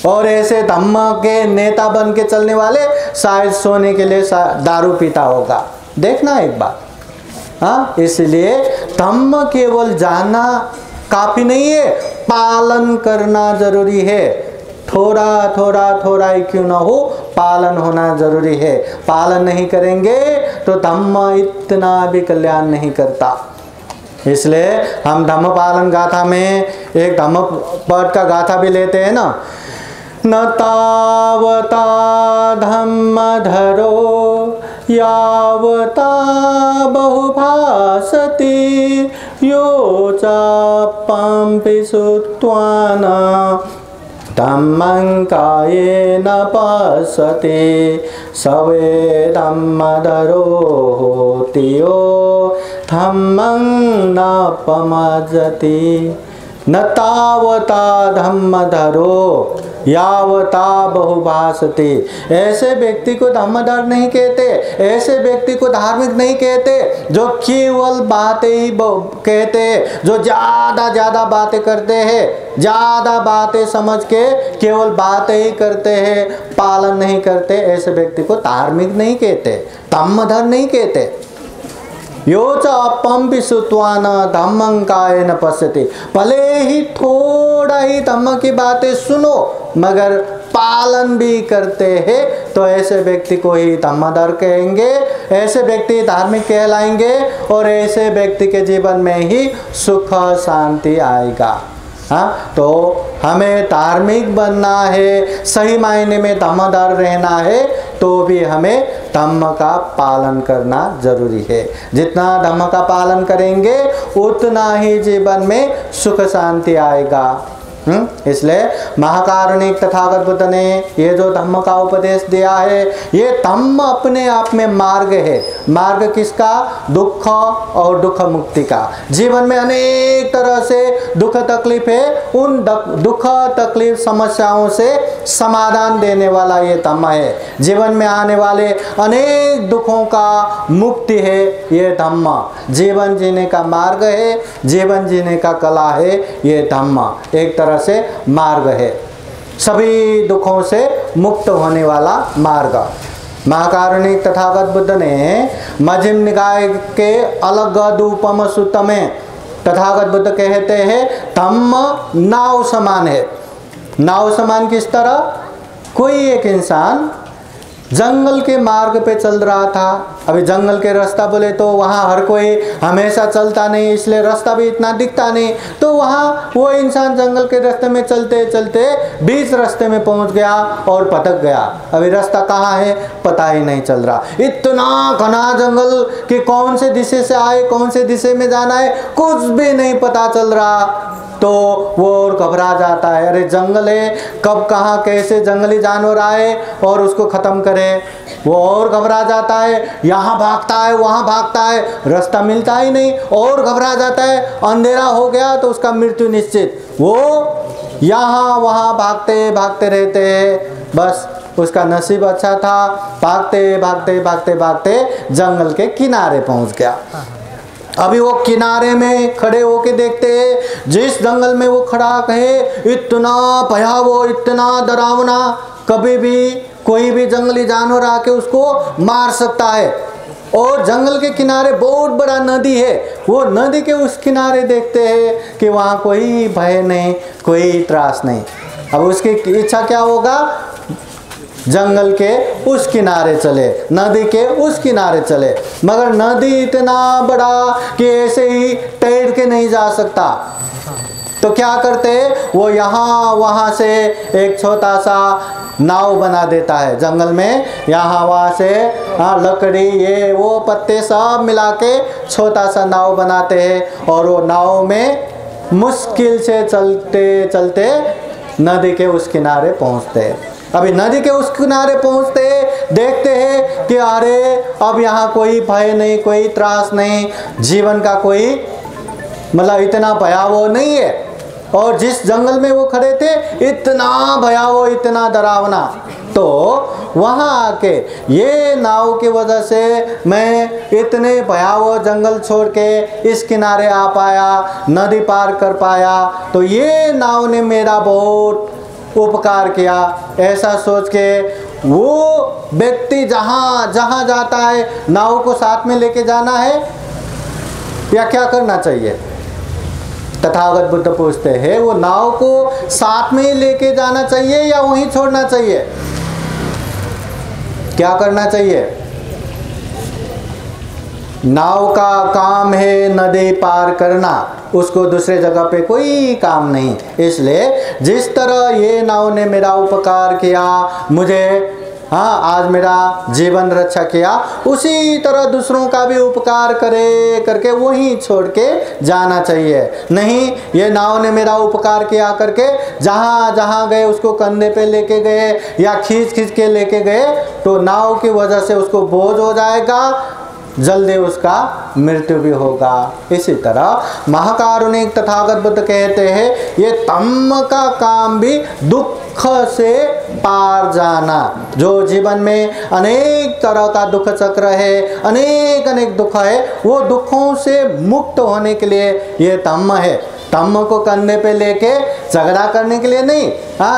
और ऐसे धम्म के नेता बन के चलने वाले शायद सोने के लिए दारू पीता होगा। देखना एक बात। हाँ, इसलिए धम्म केवल जानना काफ़ी नहीं है, पालन करना जरूरी है। थोड़ा थोड़ा थोड़ा ही क्यों ना हो, पालन होना जरूरी है। पालन नहीं करेंगे तो धम्म इतना भी कल्याण नहीं करता। इसलिए हम धम्म पालन गाथा में एक धम्म पद का गाथा भी लेते हैं ना। न तावता धम्मधरो यावता बहुभासति यो चापम्पि सुत्वान धम्मं कायेन पश्यति सवे धम्मधरो होति यो धम्मं न पमज्जति। न तावता धम्मधरो यावता बहुभासते। ऐसे व्यक्ति को धम्मधर नहीं कहते, ऐसे व्यक्ति को धार्मिक नहीं कहते जो केवल बातें ही कहते, जो ज़्यादा बातें करते हैं, ज़्यादा बातें समझ के केवल बातें ही करते हैं, पालन नहीं करते। ऐसे व्यक्ति को धार्मिक नहीं कहते, धम्मधर नहीं कहते। यो च अपम्पि सुत्वान धम्मं कायेन पश्यति। भले ही थोड़ा ही धम्म की बातें सुनो मगर पालन भी करते हैं तो ऐसे व्यक्ति को ही धम्मधर कहेंगे, ऐसे व्यक्ति धार्मिक कहलाएंगे और ऐसे व्यक्ति के जीवन में ही सुख शांति आएगा। हाँ, तो हमें धार्मिक बनना है, सही मायने में धम्मधर रहना है तो भी हमें धम्म का पालन करना जरूरी है। जितना धम्म का पालन करेंगे उतना ही जीवन में सुख शांति आएगा। इसलिए महाकारुणिक तथागत बुद्ध ने ये जो धम्म का उपदेश दिया है, ये धम्म अपने आप में मार्ग है। मार्ग किसका? दुख और दुख मुक्ति का। जीवन में अनेक तरह से दुख तकलीफ है, उन दुख तकलीफ समस्याओं से समाधान देने वाला ये धम्म है। जीवन में आने वाले अनेक दुखों का मुक्ति है ये धम्म। जीवन जीने का मार्ग है, जीवन जीने का कला है ये धम्म। एक तरह से मार्ग है, सभी दुखों से मुक्त होने वाला मार्ग। महाकारुणिक तथागत बुद्ध ने मध्यम निकाय के अलगदुपम सूत्र में तथागत बुद्ध कहते हैं धम्म नाव समान है। नाव समान किस तरह? कोई एक इंसान जंगल के मार्ग पे चल रहा था। अभी जंगल के रास्ता बोले तो वहाँ हर कोई हमेशा चलता नहीं, इसलिए रास्ता भी इतना दिखता नहीं। तो वहाँ वो इंसान जंगल के रास्ते में चलते चलते बीच रास्ते में पहुँच गया और भटक गया। अभी रास्ता कहाँ है पता ही नहीं चल रहा। इतना घना जंगल कि कौन से दिशा से आए, कौन से दिशा में जाना है, कुछ भी नहीं पता चल रहा। तो वो और घबरा जाता है, अरे जंगल है, कब कहाँ कैसे जंगली जानवर आए और उसको ख़त्म करे। वो और घबरा जाता है, यहाँ भागता है वहाँ भागता है, रास्ता मिलता ही नहीं, और घबरा जाता है। अंधेरा हो गया तो उसका मृत्यु निश्चित। वो यहाँ वहाँ भागते भागते रहते हैं। बस उसका नसीब अच्छा था, भागते भागते भागते भागते जंगल के किनारे पहुँच गया। अभी वो किनारे में खड़े होके देखते हैं, जिस जंगल में वो खड़ा है इतना भयावह, इतना डरावना, कभी भी कोई भी जंगली जानवर आके उसको मार सकता है। और जंगल के किनारे बहुत बड़ा नदी है। वो नदी के उस किनारे देखते हैं कि वहाँ कोई भय नहीं, कोई त्रास नहीं। अब उसकी इच्छा क्या होगा? जंगल के उस किनारे चले, नदी के उस किनारे चले, मगर नदी इतना बड़ा कि ऐसे ही तैर के नहीं जा सकता। तो क्या करते हैं? वो यहाँ वहाँ से एक छोटा सा नाव बना देता है जंगल में। यहाँ वहाँ से लकड़ी ये वो पत्ते सब मिला के छोटा सा नाव बनाते हैं और वो नाव में मुश्किल से चलते चलते नदी के उस किनारे पहुँचते हैं। अभी नदी के उस किनारे पहुँचते देखते हैं कि अरे अब यहाँ कोई भय नहीं, कोई त्रास नहीं, जीवन का कोई मतलब इतना भयावह नहीं है। और जिस जंगल में वो खड़े थे इतना भयावह, इतना डरावना, तो वहाँ आके ये नाव की वजह से मैं इतने भयावह जंगल छोड़ के इस किनारे आ पाया, नदी पार कर पाया, तो ये नाव ने मेरा बहुत उपकार किया। ऐसा सोच के वो व्यक्ति जहाँ जहाँ जाता है नाव को साथ में लेके जाना है या क्या करना चाहिए? तथागत बुद्ध पूछते हैं वो नाव को साथ में ही लेके जाना चाहिए या वहीं छोड़ना चाहिए? क्या करना चाहिए? नाव का काम है नदी पार करना, उसको दूसरे जगह पे कोई काम नहीं। इसलिए जिस तरह ये नाव ने मेरा उपकार किया, मुझे आज मेरा जीवन रक्षा किया, उसी तरह दूसरों का भी उपकार करे करके वहीं छोड़ के जाना चाहिए। नहीं ये नाव ने मेरा उपकार किया करके जहाँ जहाँ गए उसको कंधे पे लेके गए या खींच खींच के लेके गए, तो नाव की वजह से उसको बोझ हो जाएगा, जल्दी उसका मृत्यु भी होगा। इसी तरह महाकारुणिक तथागत बुद्ध कहते हैं ये तम का काम भी दुख से पार जाना। जो जीवन में अनेक तरह का दुख चक्र है, अनेक अनेक दुख है, वो दुखों से मुक्त होने के लिए ये तम है। तम को कंधे पे लेके झगड़ा करने के लिए नहीं।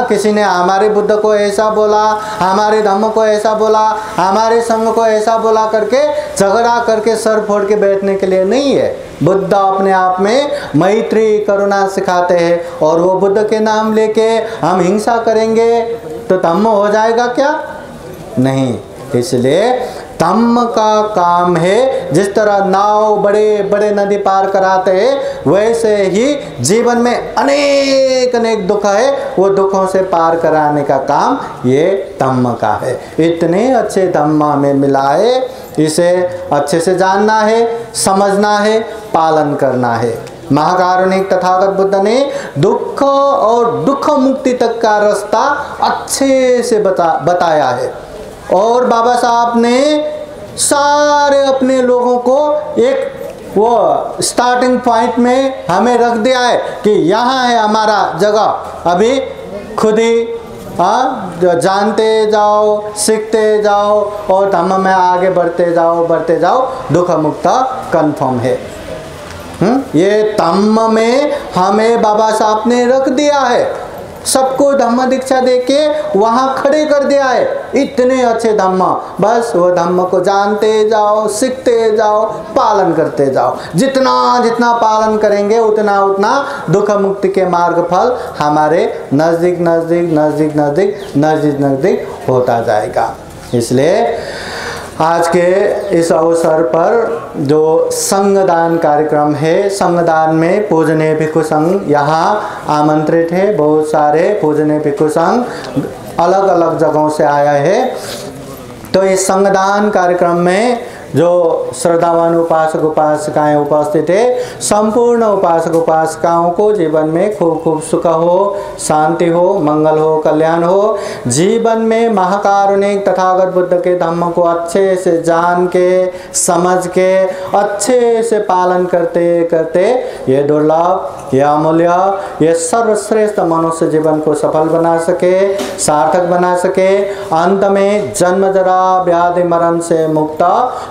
किसी ने हमारे बुद्ध को ऐसा बोला, हमारे धम्म को ऐसा बोला, हमारे संघ को ऐसा बोला करके झगड़ा करके सर फोड़ के बैठने के लिए नहीं है। बुद्ध अपने आप में मैत्री करुणा सिखाते हैं, और वो बुद्ध के नाम लेके हम हिंसा करेंगे तो तम हो जाएगा क्या? नहीं। इसलिए तम का काम है, जिस तरह नाव बड़े बड़े नदी पार कराते हैं, वैसे ही जीवन में अनेक अनेक दुख है, वो दुखों से पार कराने का काम ये तम का है। इतने अच्छे धम्म हमें मिला है, इसे अच्छे से जानना है, समझना है, पालन करना है। महाकारुणिक तथागत बुद्ध ने दुख और दुख मुक्ति तक का रास्ता अच्छे से बताया है। और बाबा साहब ने सारे अपने लोगों को एक वो स्टार्टिंग पॉइंट में हमें रख दिया है कि यहाँ है हमारा जगह। अभी खुद ही जानते जाओ, सीखते जाओ और धम्म में आगे बढ़ते जाओ, दुख मुक्त कन्फर्म है। ये धम्म में हमें बाबा साहब ने रख दिया है, सबको धम्म दीक्षा देके वहाँ खड़े कर दिया है। इतने अच्छे धम्म, बस वो धम्म को जानते जाओ, सीखते जाओ, पालन करते जाओ। जितना जितना पालन करेंगे उतना उतना दुख मुक्ति के मार्ग फल हमारे नज़दीक नज़दीक नज़दीक नज़दीक नज़दीक नज़दीक होता जाएगा। इसलिए आज के इस अवसर पर जो संगदान कार्यक्रम है, संगदान में पूजनीय भिक्षु संघ यहाँ आमंत्रित है। बहुत सारे पूजनीय भिक्षु संघ अलग अलग जगहों से आया है। तो इस संगदान कार्यक्रम में जो श्रद्धावान उपासक उपासिकाएं उपस्थित है, संपूर्ण उपासक उपासिकाओं को जीवन में खूब खूब सुख हो, शांति हो, मंगल हो, कल्याण हो। जीवन में महाकारुणिक तथागत बुद्ध के धम्म को अच्छे से जान के, समझ के, अच्छे से पालन करते करते ये दुर्लभ, ये अमूल्य, ये सर्वश्रेष्ठ मनुष्य जीवन को सफल बना सके, सार्थक बना सके। अंत में जन्म जरा व्याधि मरण से मुक्त,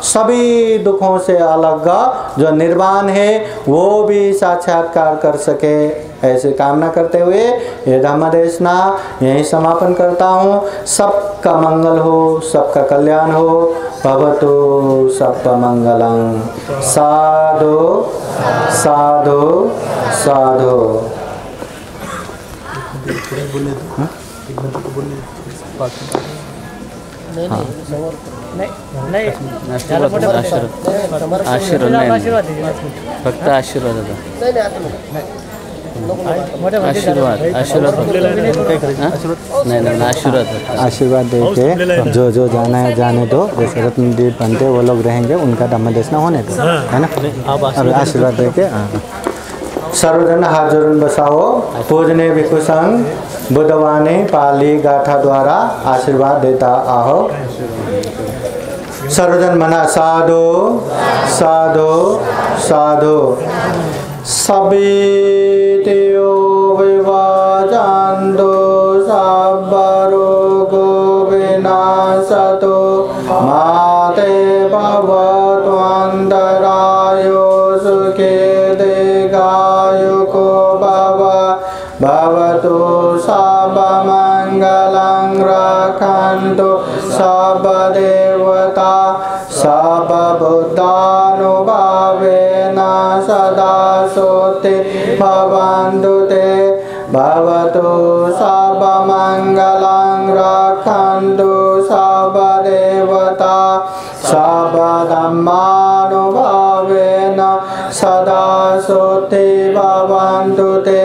सभी दुखों से अलग जो निर्वाण है वो भी साक्षात्कार कर सके, ऐसे कामना करते हुए ये धम्म देशना यहीं समापन करता हूँ। सबका मंगल हो, सबका कल्याण हो। भवतु सबका मंगलम। साधु साधु साधु।
आशीर्वाद नाही, फक्त आशीर्वाद
आशीर्वाद दे के जो जाना है जाने दो। जैसे रत्नदीप बनते वो लोग रहेंगे, उनका धम्म देशना होने दो, है ना। अब आशीर्वाद दे के सर्वजन हाथ जोड़न बसाओ। पूजनीय भिक्षु संघ बुद्धवाणी पाली गाथा द्वारा आशीर्वाद देता आहो। सर्वजन मना साधु साधु साधु। सभी देव भवन्तु सबरोगो विनाशतु माते भवतु अन्तरायो सुखे दीर्घायुको भवतु सर्वमङ्गलं रक्षन्तु सर्वदेवता सर्वबुद्धानुभावेन सदा सोते भवन्तु ते भवतु सर्वमङ्गलं रक्षन्तु सर्वदेवता सर्वधर्मानुभावेन सदा सोते भवन्तु ते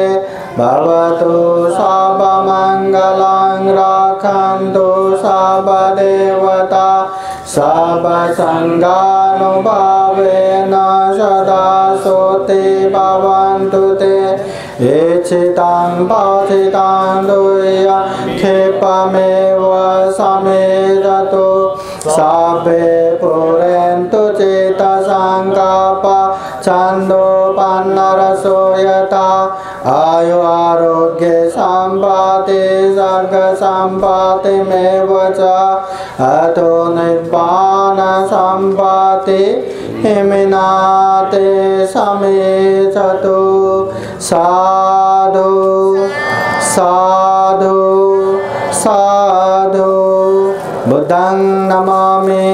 भवतु सर्वमङ्गलं रक्षन्तु सर्वदेवता सर्वसङ्गानुभावेन सदा सोते भवन्तु ते इच्छितं पाथितं दुह्य क्षिपमेव समेधतु सर्वे पुरेन्तु चेतसङ्कल्पा छन्दोपन्नरसो यथा आयु आरोग्य सम्पत्ति सर्ग सम्पत्तिमेव च अतो निर्वाण सम्पत्ति हिमिनाते समेचतु साधु साधु साधु बुद्धं नमामि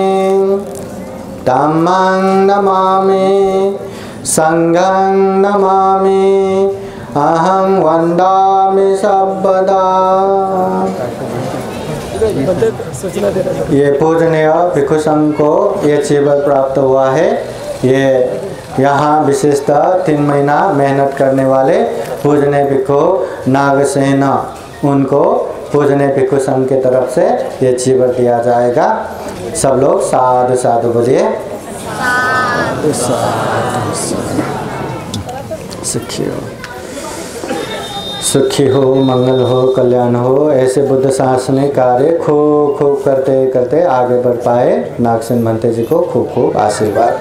धम्मं नमामि संघं नमामि अहं वन्दामि सर्वदा। ये पूजनीय भिक्षु संघ को ये चीवर प्राप्त हुआ है। ये यहाँ विशेषतः 3 महीना मेहनत करने वाले पूजनीय भिक्षु नागसेना, उनको पूजनीय भिक्षु संघ की तरफ से ये चीवर दिया जाएगा। सब लोग साधु साधु बोलिए। सुखी हो, मंगल हो, कल्याण हो, ऐसे बुद्ध शासनिक कार्य खूब खूब करते करते आगे बढ़ पाए। नागसेन महंत जी को खूब खूब आशीर्वाद।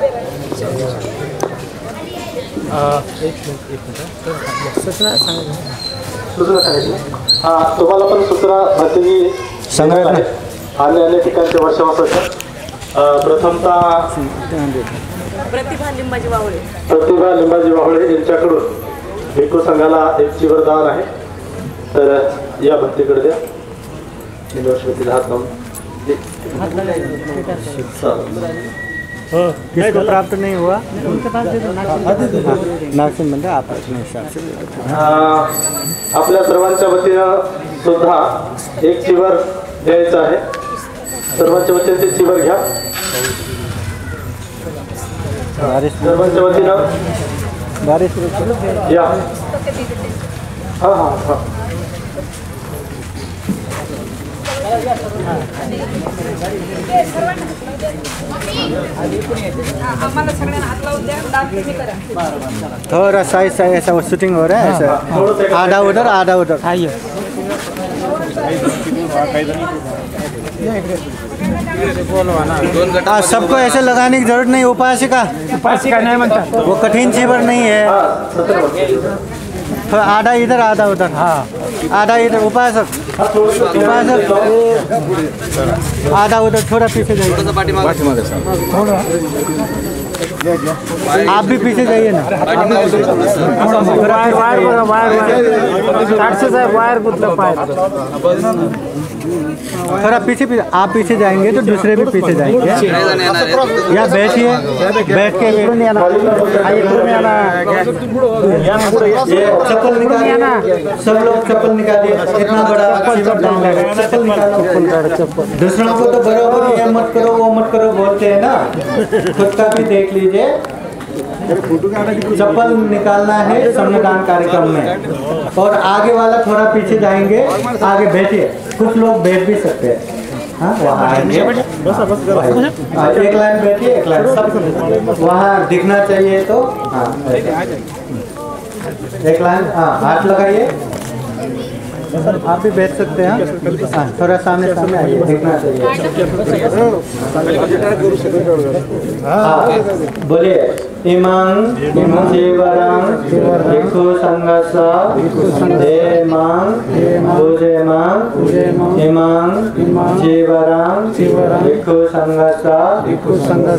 हाँ, तुम्हाला पण सूचना भरती
संग्रह
अन्य ठिकाणच्या वर्षावासाच्या प्रथमतः
प्रतिभा लिंबाजी वावळे यांच्याकडून भिक्षू संघाला एक चिवरदान आहे। तर या भक्तीकडे द्या। युनिव्हर्सिटीला हात लावून
किसको प्राप्त नहीं हुआ उनके पास दे दो। नागसेन मंदिर आप अपने हिसाब से
आपल्या सर्वांच्या वतीनं सुद्धा एक चिवर द्यायचं आहे। सर्वांच्या वतीनं ते चिवर घ्या। सर्वांच्या वतीनं या। हाँ हाँ हाँ
थोड़ा साइज ऐसा शूटिंग हो रहा है ऐसा, आधा उधर आधा उधर। आइए सबको ऐसे लगाने की जरूरत नहीं। उपासिका नहीं बनता, वो कठिन चीवर नहीं है। तो आधा इधर आधा उधर। हाँ आधा इधर। उपासक आधा उधर, थोड़ा पीछे जाइए। आप भी पीछे जाइए ना। थोड़ा पीछे आप पीछे जाएंगे तो दूसरे भी पीछे जाएंगे। या बैठिए, बैठ के चप्पल निकालिए ना। सब लोग चप्पल निकालिए। इतना बड़ा चप्पल निकालो। दूसरों को तो बराबर ये मत करो वो मत करो बोलते हैं ना, खुद का भी देख लीजिए। चप्पल निकालना है संविधान कार्यक्रम में। और आगे वाला थोड़ा पीछे जाएंगे, आगे बैठिए। कुछ लोग बैठ भी सकते हैं। हाँ वहाँ आएंगे, एक लाइन बैठिए, एक लाइन सब वहाँ दिखना चाहिए। तो हाँ एक लाइन, हाँ हाथ लगाइए। आप भी बैठ सकते हैं। हाँ, थोड़ा सामने सामने आइए, देखना चाहिए। हाँ, बोलिए। इमं जीवरं भिक्षु संघस्य हेमं पूजेमं इमं जीवरं भिक्षु संघस्य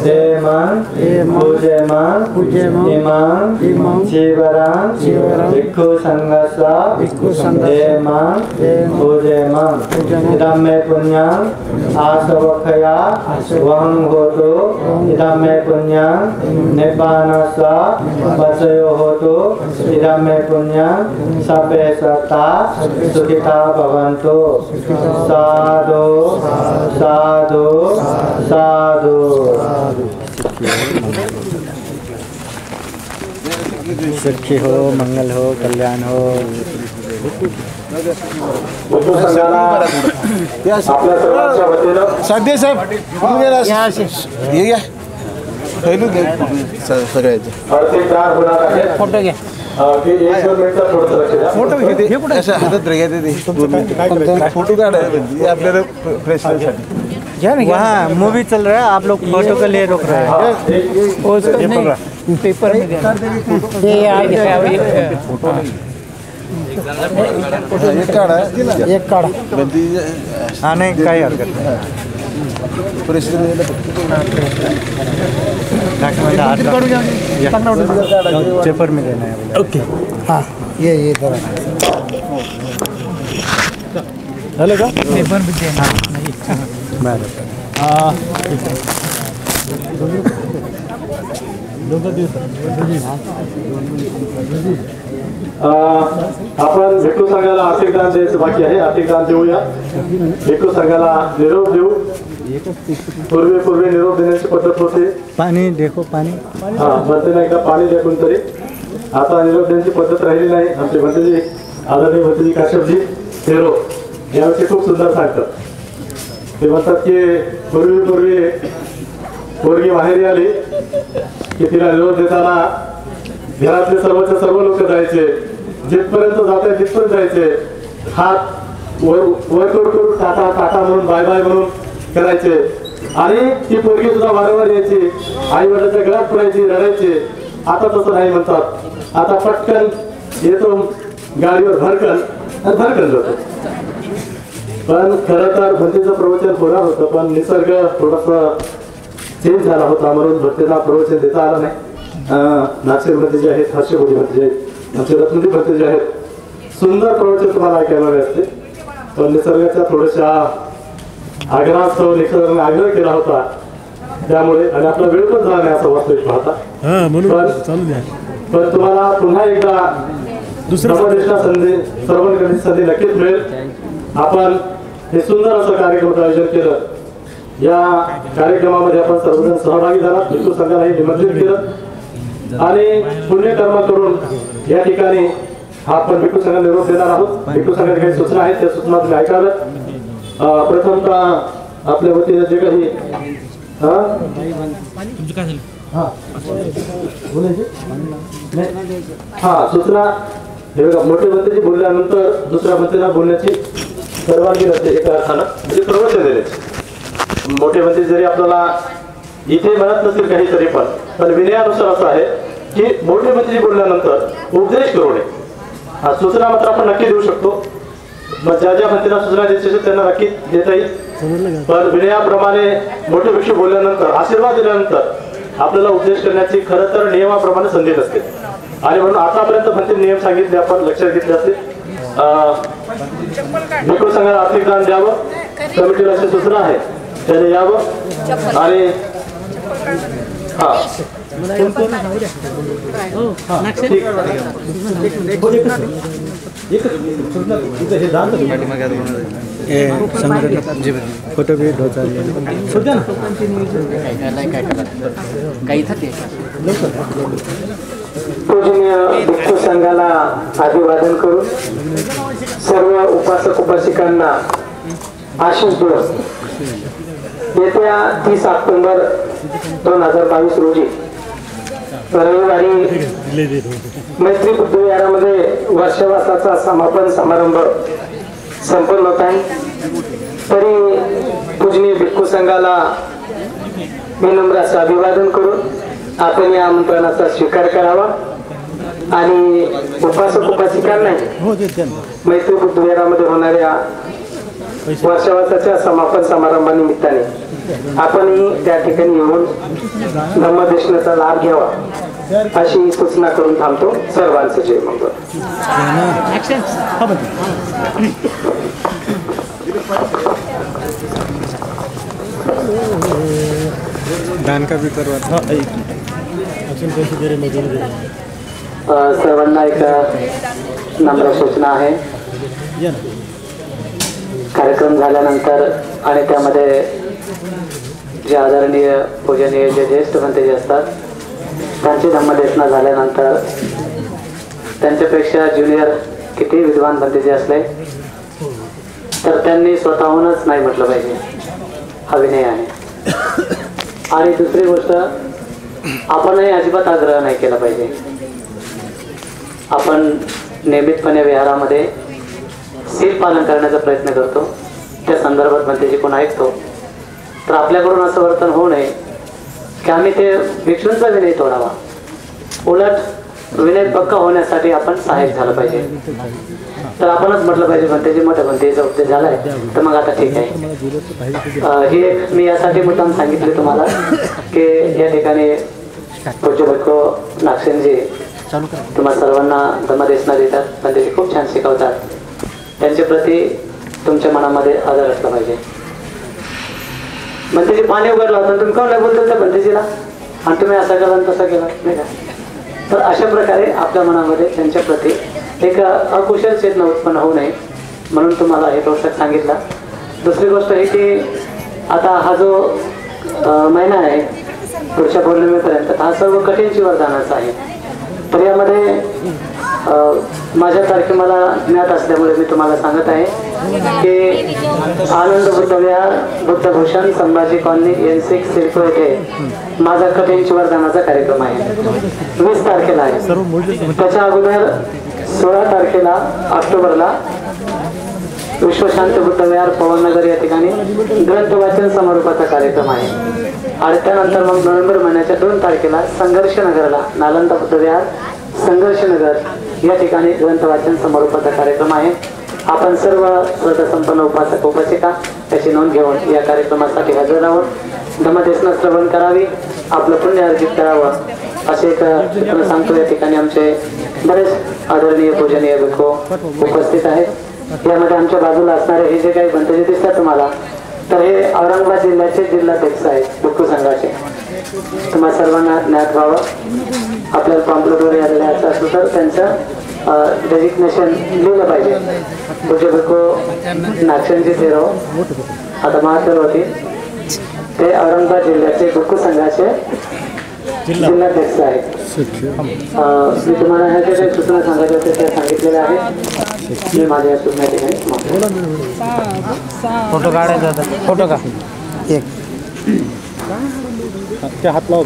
हेमं पूजेमं इमं जीवरं भिक्षु संघस्य हेमं पूजेमं इदं मे पुण्यं आसवखया वहं होतु इदं मे पुण्यं निब्बानस्य वचयो होतु इदं मे पुण्यं सर्वे सत्ता सुखिता भवन्तु साधु साधु साधु। सुखी हो, मंगल हो, कल्याण हो।
आपल्या सर्वांच्या वतीनं
साध्य साहेब सगळ्याचे
आर्थिक दान होणार आहे।
फोटो घ्या,
की 1-2 मिनिटं थोडंसं लक्ष द्या।
फोटो घेते असं हातात घ्यायचे ते फोटो काढायचे आपल्याला प्रेससाठी।
वहाँ मूवी चल रहा है, आप लोग फोटो के लिए रोक रहे हैं।
पेपर में एक काढा
हाँ नहीं, काही हरकत नहीं। पेपर में देना है। ओके,
हाँ ये जरा
हेलो का पेपर भी देना बरं।
आपण भिक्खू संघाला आर्थिक दान द्यायचं बाकी आहे। आर्थिक दान देऊया, भिक्खू संघाला निरोप देऊ। पूर्वी निरोप देण्याची पद्धत होती।
पाणी देखो, पाणी।
हा, म्हणते नाही का पाणी द्या कोणतरी। आता निरोप देण्याची पद्धत राहिली नाही। आमचे भंतेजी आदरणीय भंतेजी काश्यपजी हेरो याविषयी खूप सुंदर सांगतात। ते म्हणतात की पूर्वी पोरगी माहेरी आली की तिला निरोप देताना घरातले सर्व लोक जायचे, जिथपर्यंत जाते तिथपर्यंत जायचे, हात वर करून टाटा म्हणून बाय म्हणून करायचे। आणि ती पोरगी सुद्धा वारंवार यायची, आई वडिलांच्या गळ्यात पडायची, रडायची। आता तसं नाही म्हणतात, आता पटकन येतो गाडीवर भरकन जातो। पण खरं तर भंतेचं प्रवचन होणार होतं, पण निसर्ग थोडासा चेंज झाला होता म्हणून भंतेला प्रवचन देता आलं नाही। नागसेर भंते जे आहेत, हर्षभोजी भंते जे आहेत, आमचे रत्नदीप भंते जे आहेत, सुंदर प्रवचन तुम्हाला ऐकायला असते। पण निसर्गाच्या थोड्याशा आग्रहास्तव निसर्गाने आग्रह केला होता, त्यामुळे आणि आपला वेळ पण झाला नाही असं वास्तविक पाहता। पण तुम्हाला पुन्हा एकदा दुसऱ्या संधी नक्कीच मिळेल। आपण हे सुंदर असं कार्यक्रमाचं आयोजन केलं। या कार्यक्रमामध्ये आपण सर्वजण सहभागी झाला, भिक्खू संघालाही निमंत्रित केलं आणि पुण्यकर्म करून या ठिकाणी आपण भिक्खू संघाला निरोप देणार आहोत। भिक्खू संघाच्या काही सूचना आहेत, त्या सूचना तुम्ही ऐकाव्यात। प्रथमतः आपल्या वतीने जे काही सूचना हे बघा, मोठे भंतेजी बोलल्यानंतर दुसऱ्या भंतेला बोलण्याची परवानगी नसते एका अर्थानं, म्हणजे प्रवचन देण्याची। मोठे भंते जरी आपल्याला इथे म्हणत नसतील काहीतरी, पण विनयानुसार असं आहे की मोठे भंतेजी बोलल्यानंतर उपदेश करू नये। हा सूचना मात्र आपण नक्की देऊ शकतो। मग ज्या भंतेला सूचना द्यायची त्यांना नक्की देता येईल, पण विनयाप्रमाणे मोठे भिक्षू बोलल्यानंतर, आशीर्वाद दिल्यानंतर आपल्याला उपदेश करण्याची खरं तर नियमाप्रमाणे संधी नसते। आणि म्हणून आतापर्यंत भंते नियम सांगितले, आपण लक्षात घेतले असते। भिक्खू संघाला आर्थिक दान द्यावं, कमिटीला अशी सूचना आहे, त्याने यावं। आणि
फोटो भी दो चार
पूजनीय भिक्खू संघाला अभिवादन करून सर्व उपासक उपासिकांना आशीष देऊन येत्या 30 ऑक्टोबर 2022 रोजी रविवारी मैत्री बुद्धविहारामध्ये वर्षवासाचा समापन समारंभ
संपन्न होत आहे, तरी पूजनीय भिक्खू संघाला विनम्र असं अभिवादन करून आपण या आमंत्रणाचा स्वीकार करावा आणि उपासक उपासिकांना मैत्री बुद्धविहारामध्ये होणाऱ्या वर्षावासाच्या समापन समारंभानिमित्ताने आपणही त्या ठिकाणी येऊन धम्मदेशनाचा लाभ घ्यावा अशी सूचना करून थांबतो. सर्वांचं जय मंगळ. सर्वांना एक नम्र सूचना आहे. कार्यक्रम झाल्यानंतर आणि त्यामध्ये जे आदरणीय पूजनीय जे ज्येष्ठ पंत जे असतात त्यांची धम्मदेशना झाल्यानंतर त्यांच्यापेक्षा ज्युनियर किती विद्वान पंत जे असले तर त्यांनी स्वतःहूनच नाही म्हटलं पाहिजे, हा विनय आहे. आणि दुसरी गोष्ट, आपणही अजिबात आग्रह नाही केला पाहिजे. आपण नियमितपणे विहारामध्ये सील पालन करण्याचा प्रयत्न करतो, त्या संदर्भात म्हणते कोण ऐकतो तर आपल्याकडून असं वर्तन होऊ नये की आम्ही ते भिक्षूंचा विनय तोडावा. उलट विनय पक्का होण्यासाठी आपण सहाय्यक झालं पाहिजे. तर आपणच म्हटलं पाहिजे म्हणते मोठ्या म्हणतेचा उपदेश झालाय तर मग आता ठीक आहे. ही एक मी यासाठी मुद्दाम सांगितले तुम्हाला की या ठिकाणी पूज्य भिक्खू नागसेनजी तुम्हा सर्वांना धम्मदेशना देतात, पंतजी खूप छान शिकवतात. त्यांच्या प्रती तुमच्या मनामध्ये आदर असला पाहिजे. पंतजी पाणी उघडलं होतं तुम्ही कोण नाही बोलतो त्या पंतजीला आणि तुम्ही असा केला आणि तसा केला नाही का. तर अशा प्रकारे आपल्या मनामध्ये त्यांच्या प्रती एक अकुशल चेतना उत्पन्न होऊ नये म्हणून तुम्हाला हे पोषक सांगितलं. दुसरी गोष्ट ही की आता हा जो महिना आहे पुढच्या पौर्णिमेपर्यंत हा सर्व कठीणची वरदानाचा आहे. तर यामध्ये माझ्या तारखे मला ज्ञात असल्यामुळे मी तुम्हाला सांगत आहे की आनंद बुद्धविहार बुद्धभूषण संभाजी कॉलनी N6 सिडको येथे माझा कठीणची वरदानाचा कार्यक्रम आहे. 20 तारखेला आहे. त्याच्या अगोदर 16 तारखेला ऑक्टोबरला विश्वशांती बुद्धविहार पवननगर या ठिकाणी ग्रंथ वाचन समारोपाचा कार्यक्रम आहे. आणि त्यानंतर मग नोव्हेंबर महिन्याच्या 2 तारखेला संघर्ष नगरला नालंदा बुद्धविहार संघर्ष नगर या ठिकाणी ग्रंथ वाचन समारोपाचा कार्यक्रम आहे. आपण सर्व श्रद्धासंपन्न उपासक उपासिका त्याची नोंद घेऊन या कार्यक्रमासाठी हजर राहून धम्मदेशना श्रवण करावी, आपलं पुण्य अर्जित करावं असे एक सूचना सांगतो. या ठिकाणी आमचे बरेच आदरणीय पूजनीय भिक्खू उपस्थित आहेत. यामध्ये आमच्या बाजूला असणारे हे जे काही बंतजे दिसतात तुम्हाला तर हे औरंगाबाद जिल्ह्याचे जिल्हाध्यक्ष आहेत भिक्खू संघाचे. तुम्हा सर्वांना ज्ञात व्हावं. आपल्याला पॉम्पलेटवर आलेलं असं असलं तर त्यांचं डेजिग्नेशन लिहिलं पाहिजे. पूज्य भिक्खू नागसेनजी थेरो आता महासर होते ते औरंगाबाद जिल्ह्याचे भिक्खू संघाचे जिल्हाध्यक्ष आहेत. मी तुम्हाला ह्या ज्या काही सूचना सांगायच्या होत्या त्या सांगितलेल्या आहेत. मी माझ्या या सूचना ठिकाणी
फोटो काढायचा होता. फोटो का एक
त्या हात लावा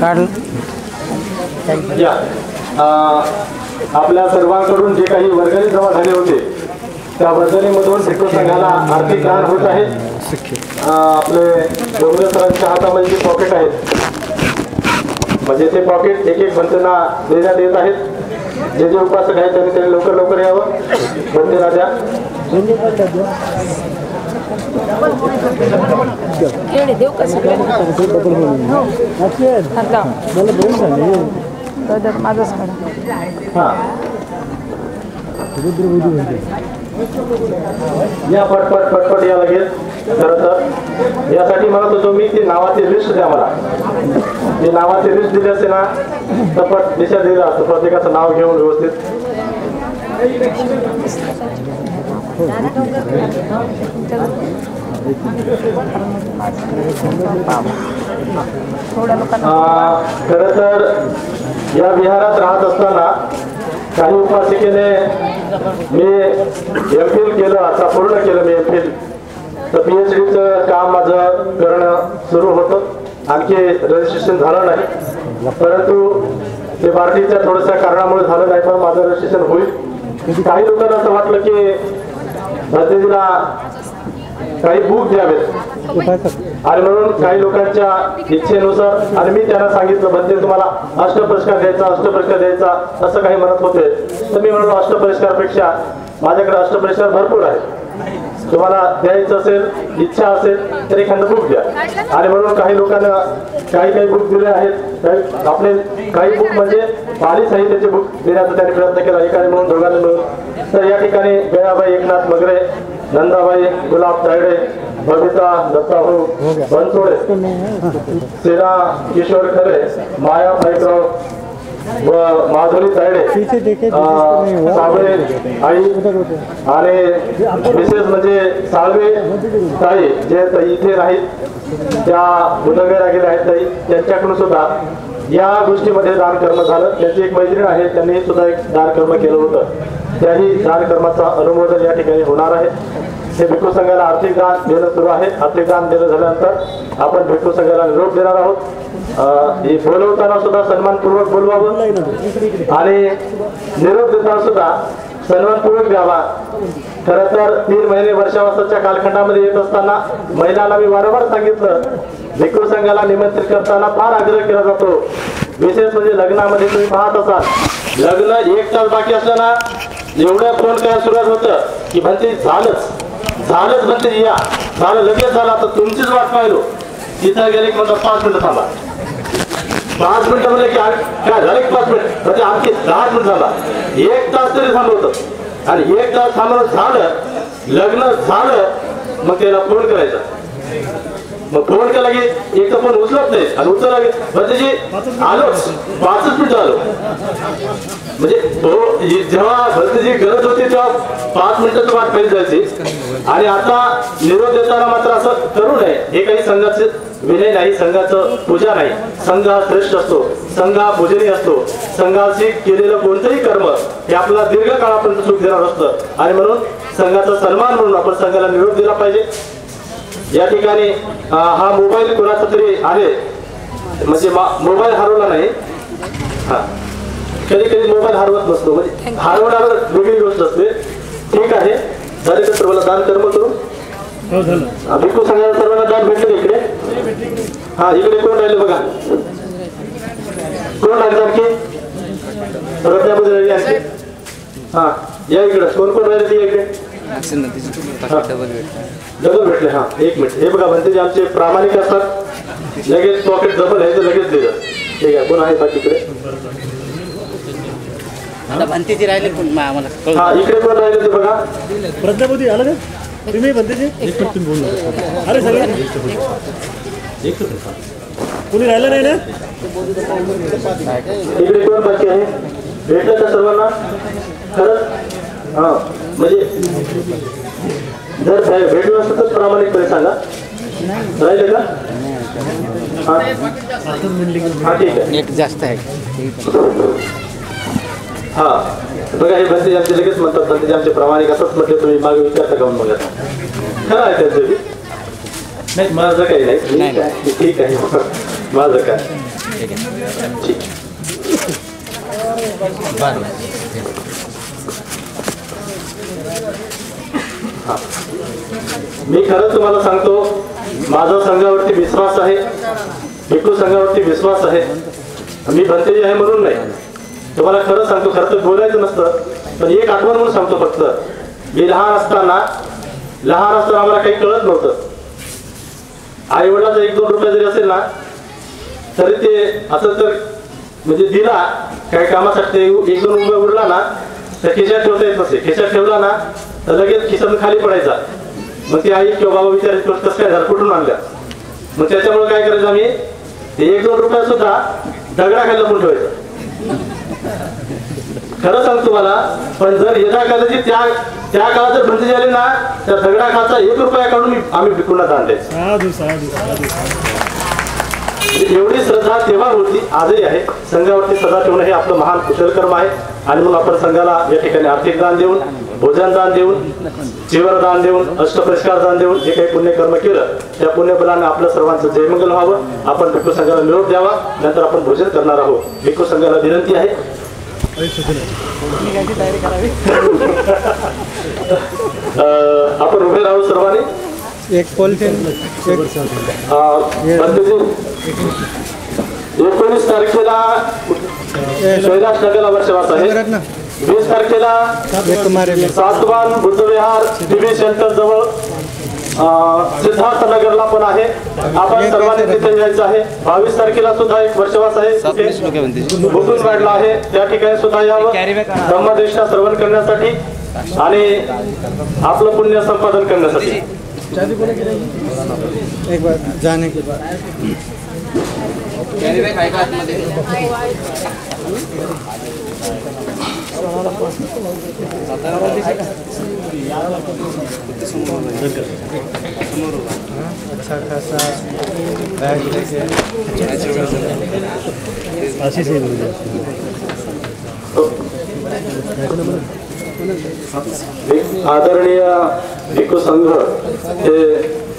काढ.
आपल्या सर्वांकडून जे काही वर्गणी जमा झाले होते त्या वर्गणीमधून भिक्खू संघाला आर्थिक दान होत आहे. आपले डोंगरे सरांच्या हातामध्ये जे पॉकेट आहेत म्हणजे ते पॉकेट एक एक बंधना देण्यात येत आहेत. जे जे उपासक आहेत त्यांनी लवकर लवकर यावं. बंधना द्या. या पटपट पटपट या लगेच. खरं तर यासाठी म्हणत होतो मी ती नावाची लिस्ट द्या मला. जी नावाची लिस्ट दिली असते ना तर पट दिशा दिलं असतं प्रत्येकाचं नाव घेऊन व्यवस्थित. खरं तर या विहारात राहत असताना काही उपासिकेने मी MPhil केलं, आता पूर्ण केलं मी MPhil. तर PhDचं काम माझं करणं सुरू होतं. आणखी रजिस्ट्रेशन झालं नाही. परंतु ते पार्टीच्या थोड्याशा कारणामुळे झालं नाही, पण माझं रजिस्ट्रेशन होईल. काही लोकांना असं वाटलं की भंतेजीला काही बुक द्यावेत आणि म्हणून काही लोकांच्या इच्छेनुसार आणि मी त्यांना सांगितलं भंते तुम्हाला अष्टपुरस्कार द्यायचा असं काही म्हणत होते. तर मी म्हणलो अष्टपुरस्कारपेक्षा माझ्याकडे अष्टपुरस्कार भरपूर आहे, तुम्हाला द्यायचं असेल इच्छा असेल तर एखादं बुक द्या. आणि म्हणून काही लोकांना काही बुक दिले आहेत. आपले काही बुक म्हणजे पाली साहित्याचे बुक देण्याचा त्यांनी प्रयत्न केला एकाने म्हणून दोघांनी मिळून. तर या ठिकाणी बेळाबाई एकनाथ मगरे, नंदाबाई गुलाब तायडे, बबिता दत्ताभाऊ बनसोडे, सेना किशोर खरे, माया पाईकराव व माधुरी तायडे, साबळे आई आणि विशेष म्हणजे साळवे ताई जे इथे नाहीत त्या बुधगेरा गेल्या आहेत ताई, त्यांच्याकडून सुद्धा या गोष्टीमध्ये दानकर्म झालं. त्यांची एक मैत्रीण आहे, त्यांनी सुद्धा एक दानकर्म केलं होतं. त्याही दानकर्माचा अनुमोदन या ठिकाणी होणार आहे. हे भिक्खू संघाला आर्थिक दान देणं सुरू आहे. आर्थिक दान देणं झाल्यानंतर आपण भिक्खू संघाला निरोप देणार आहोत. बोलवताना सुद्धा सन्मानपूर्वक बोलवावं आणि निरोप देताना सुद्धा सन्मानपूर्वक द्यावा. खरं तर 3 महिने वर्षावासाच्या कालखंडामध्ये येत असताना महिलांना मी वारंवार सांगितलं, भिक्खू संघाला निमंत्रित करताना फार आग्रह केला जातो. विशेष म्हणजे लग्नामध्ये तुम्ही पाहत असाल, लग्न 1 तास बाकी असलं ना एवढ्या फोन करायला सुरुवात होतं की भंते झालंच भंते या झालं, लगेच झालं, आता तुमचीच वाट पाहिलो. तिथं गेले की म्हणतात 5 मिनिटं थांबा. 5 मिनिटं म्हणजे की काय झालं की 5 मिनिट म्हणजे आमची 10 मिनिट झाला. 1 तास तरी थांबवतं आणि 1 तास थांबवलं झालं, लग्न झालं, मग त्याला फोन करायचा. मग फोन केला की एक तर फोन उचलत नाही आणि उचलला की भंतेजी आलोच, 5 मिनिटं आलो. म्हणजे तो जेव्हा भंतेजी गरज होती तेव्हा 5 मिनिटाची वाट पाहिजे जायची. आणि आता निरोप देताना मात्र असं करू नये. हे काही संघाचे विनय नाही, संघाचं पूजा नाही. संघ हा श्रेष्ठ असतो, संघ हा पूजनीय असतो. संघाशी केलेलं कोणतंही कर्म हे आपल्याला दीर्घकाळापर्यंत सुख देणार असतं आणि म्हणून संघाचा सन्मान म्हणून आपण संघाला निरोप दिला पाहिजे. या ठिकाणी हा मोबाईल कोणाचा तरी आहे, म्हणजे मोबाईल हरवला नाही. हा कधी कधी मोबाईल हरवत नसतो, म्हणजे हरवणार वेगळी गोष्ट असते. ठीक आहे, झाले तर सर्वांना दान कर्म करू. भिक्खू संघाला सर्वांना दान भेटले इकडे. हा इकडे कोण राहिले बघा, कोण राहिले आणखी रत्नामध्ये राहिले आणखी. हा या इकडे कोण कोण राहिले ते इकडे डबल भेटले. हा 1 मिनिट. हे बघा भंतेजी आमचे प्रामाणिक असतात, लगेच पॉकेट डबल आहे तर लगेच दिलं. ठीक आहे, कोण आहे बाकीकडे?
भंतेजी राहिले आम्हाला.
हा इकडे कोण राहिले ते बघा.
प्रज्ञापती आलं का तुम्ही भंतेजी? अरे सगळे कोणी राहिलं नाही ना?
इकडे कोण बाकी आहे? भेटलं का सर्वांना खरंच? हा म्हणजे जर भेटलं असतं तर प्रामाणिकपणे सांगा. राहिले का? हा ठीक आहे,
एक जास्त आहे.
हा बघा हे भंतेजी आमचे लगेच म्हणतात, भंतेजी आमचे प्रामाणिक असंच म्हटलं. तुम्ही मागे विचारता का बघा, खरं आहे त्यांचं नाही, माझं काही नाही. ठीक आहे, माझं काय ठीक. मी खरंच तुम्हाला सांगतो, माझा संघावरती विश्वास आहे, भिक्खू संघावरती विश्वास आहे. मी भंतेजी आहे म्हणून नाही, तुम्हाला खरं सांगतो. खरं तर बोलायचं नसतं, पण एक आठवण म्हणून सांगतो फक्त. मी लहान असताना आम्हाला काही कळत नव्हतं. आई वडिलाचा 1-2 रुपये जरी असेल ना तरी ते असं तर म्हणजे दिला काही कामासाठी 1-2 रुपये उरला ना तर खिशात ठेवता येत नसे. खिशात ठेवला ना तर लगेच खिशातून खाली पडायचा. मग ती आई किंवा बाबा विचारायची कसं काय झालं, कुठून आणल्या. मग त्याच्यामुळे काय करायचं आम्ही, ते 1-2 रुपये सुद्धा दगडाखाली लपून ठेवायचं. खरं सांगतो तुम्हाला. पण जर यदा कदाचित त्या काळात जर भंतेजी आले ना त्या दगडाखालचा 1 रुपया काढून आम्ही भिक्खूंना दान द्यायचो. एवढी श्रद्धा तेव्हा होती, आजही आहे. संघावरती श्रद्धा ठेवणं हे आपलं महान कुशल कर्म आहे आणि म्हणून आपण संघाला या ठिकाणी आर्थिक दान देऊन भोजन दान देऊन, जीवनदान देऊन, अष्टपरिष्कार दान देऊन जे काही पुण्यकर्म केलं त्या पुण्यबलाने आपलं सर्वांचं जयमंगल व्हावं. आपण भिक्खू संघाला निरोप द्यावा. नंतर आपण भोजन करणार आहोत. भिक्खू संघाला विनंती आहे आपण उभे राहू सर्वांनी.
एक पॉलिथिन
19 तारखेला कैलाश नगरला वर्षवास आहे. 20 तारखेला सातवान बुद्धविहार टीव्ही सेंटर जवळ सिद्धार्थ नगरला पण आहे. आपण सर्वांनी तिथे यायचं आहे. 22 तारखेला सुद्धा एक वर्षवास आहे बुकुनवाडला आहे. त्या ठिकाणी सुद्धा यावं धम्मदेशना श्रवण करण्यासाठी आणि आपलं पुण्य संपादन करण्यासाठी.
एक बार जाने के बाद अच्छा खासा बैग लेके आशीष
आदरणीय भिक्खू संघ हे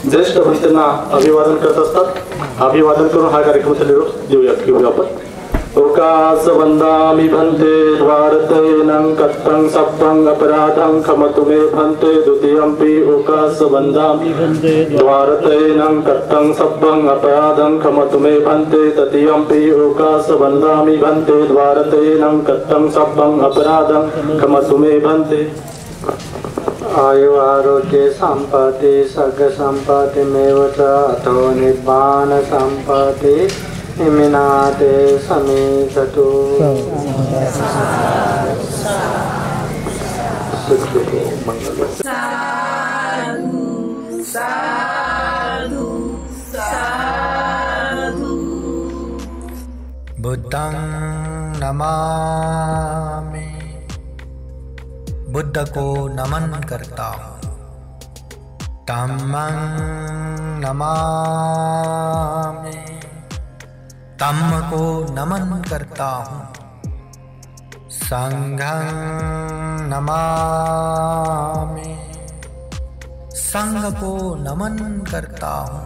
ज्येष्ठ भक्तांना अभिवादन करत असतात. अभिवादन करून हा कार्यक्रमाचा निरोप घेऊया आपण. ओकास वंदामि भन्ते द्वारतैनं कत्तं सप्पं अपराधं खमतु मे भन्ते द्वितीयंपि ओकास वंदामि द्वारतैनं कत्तं सप्पं अपराधं खमतु मे भन्ते तृतीयंपि ओकास वंदामि भन्ते द्वारतैनं कत्तं सप्पं अपराधं खमतु मे भन्ते.
आयु आरोग्य संपत्ति सर्ग संपत्ति मेव च अथो निर्वाण संपत्ति निमिनाते समीक्षतु.
बुद्धं नमामि. बुद्ध को नमन करता हूँ. धम्मं नमामि. धम्म को नमन करता हूँ. संघं नमामि. संघ को नमन करता हूँ.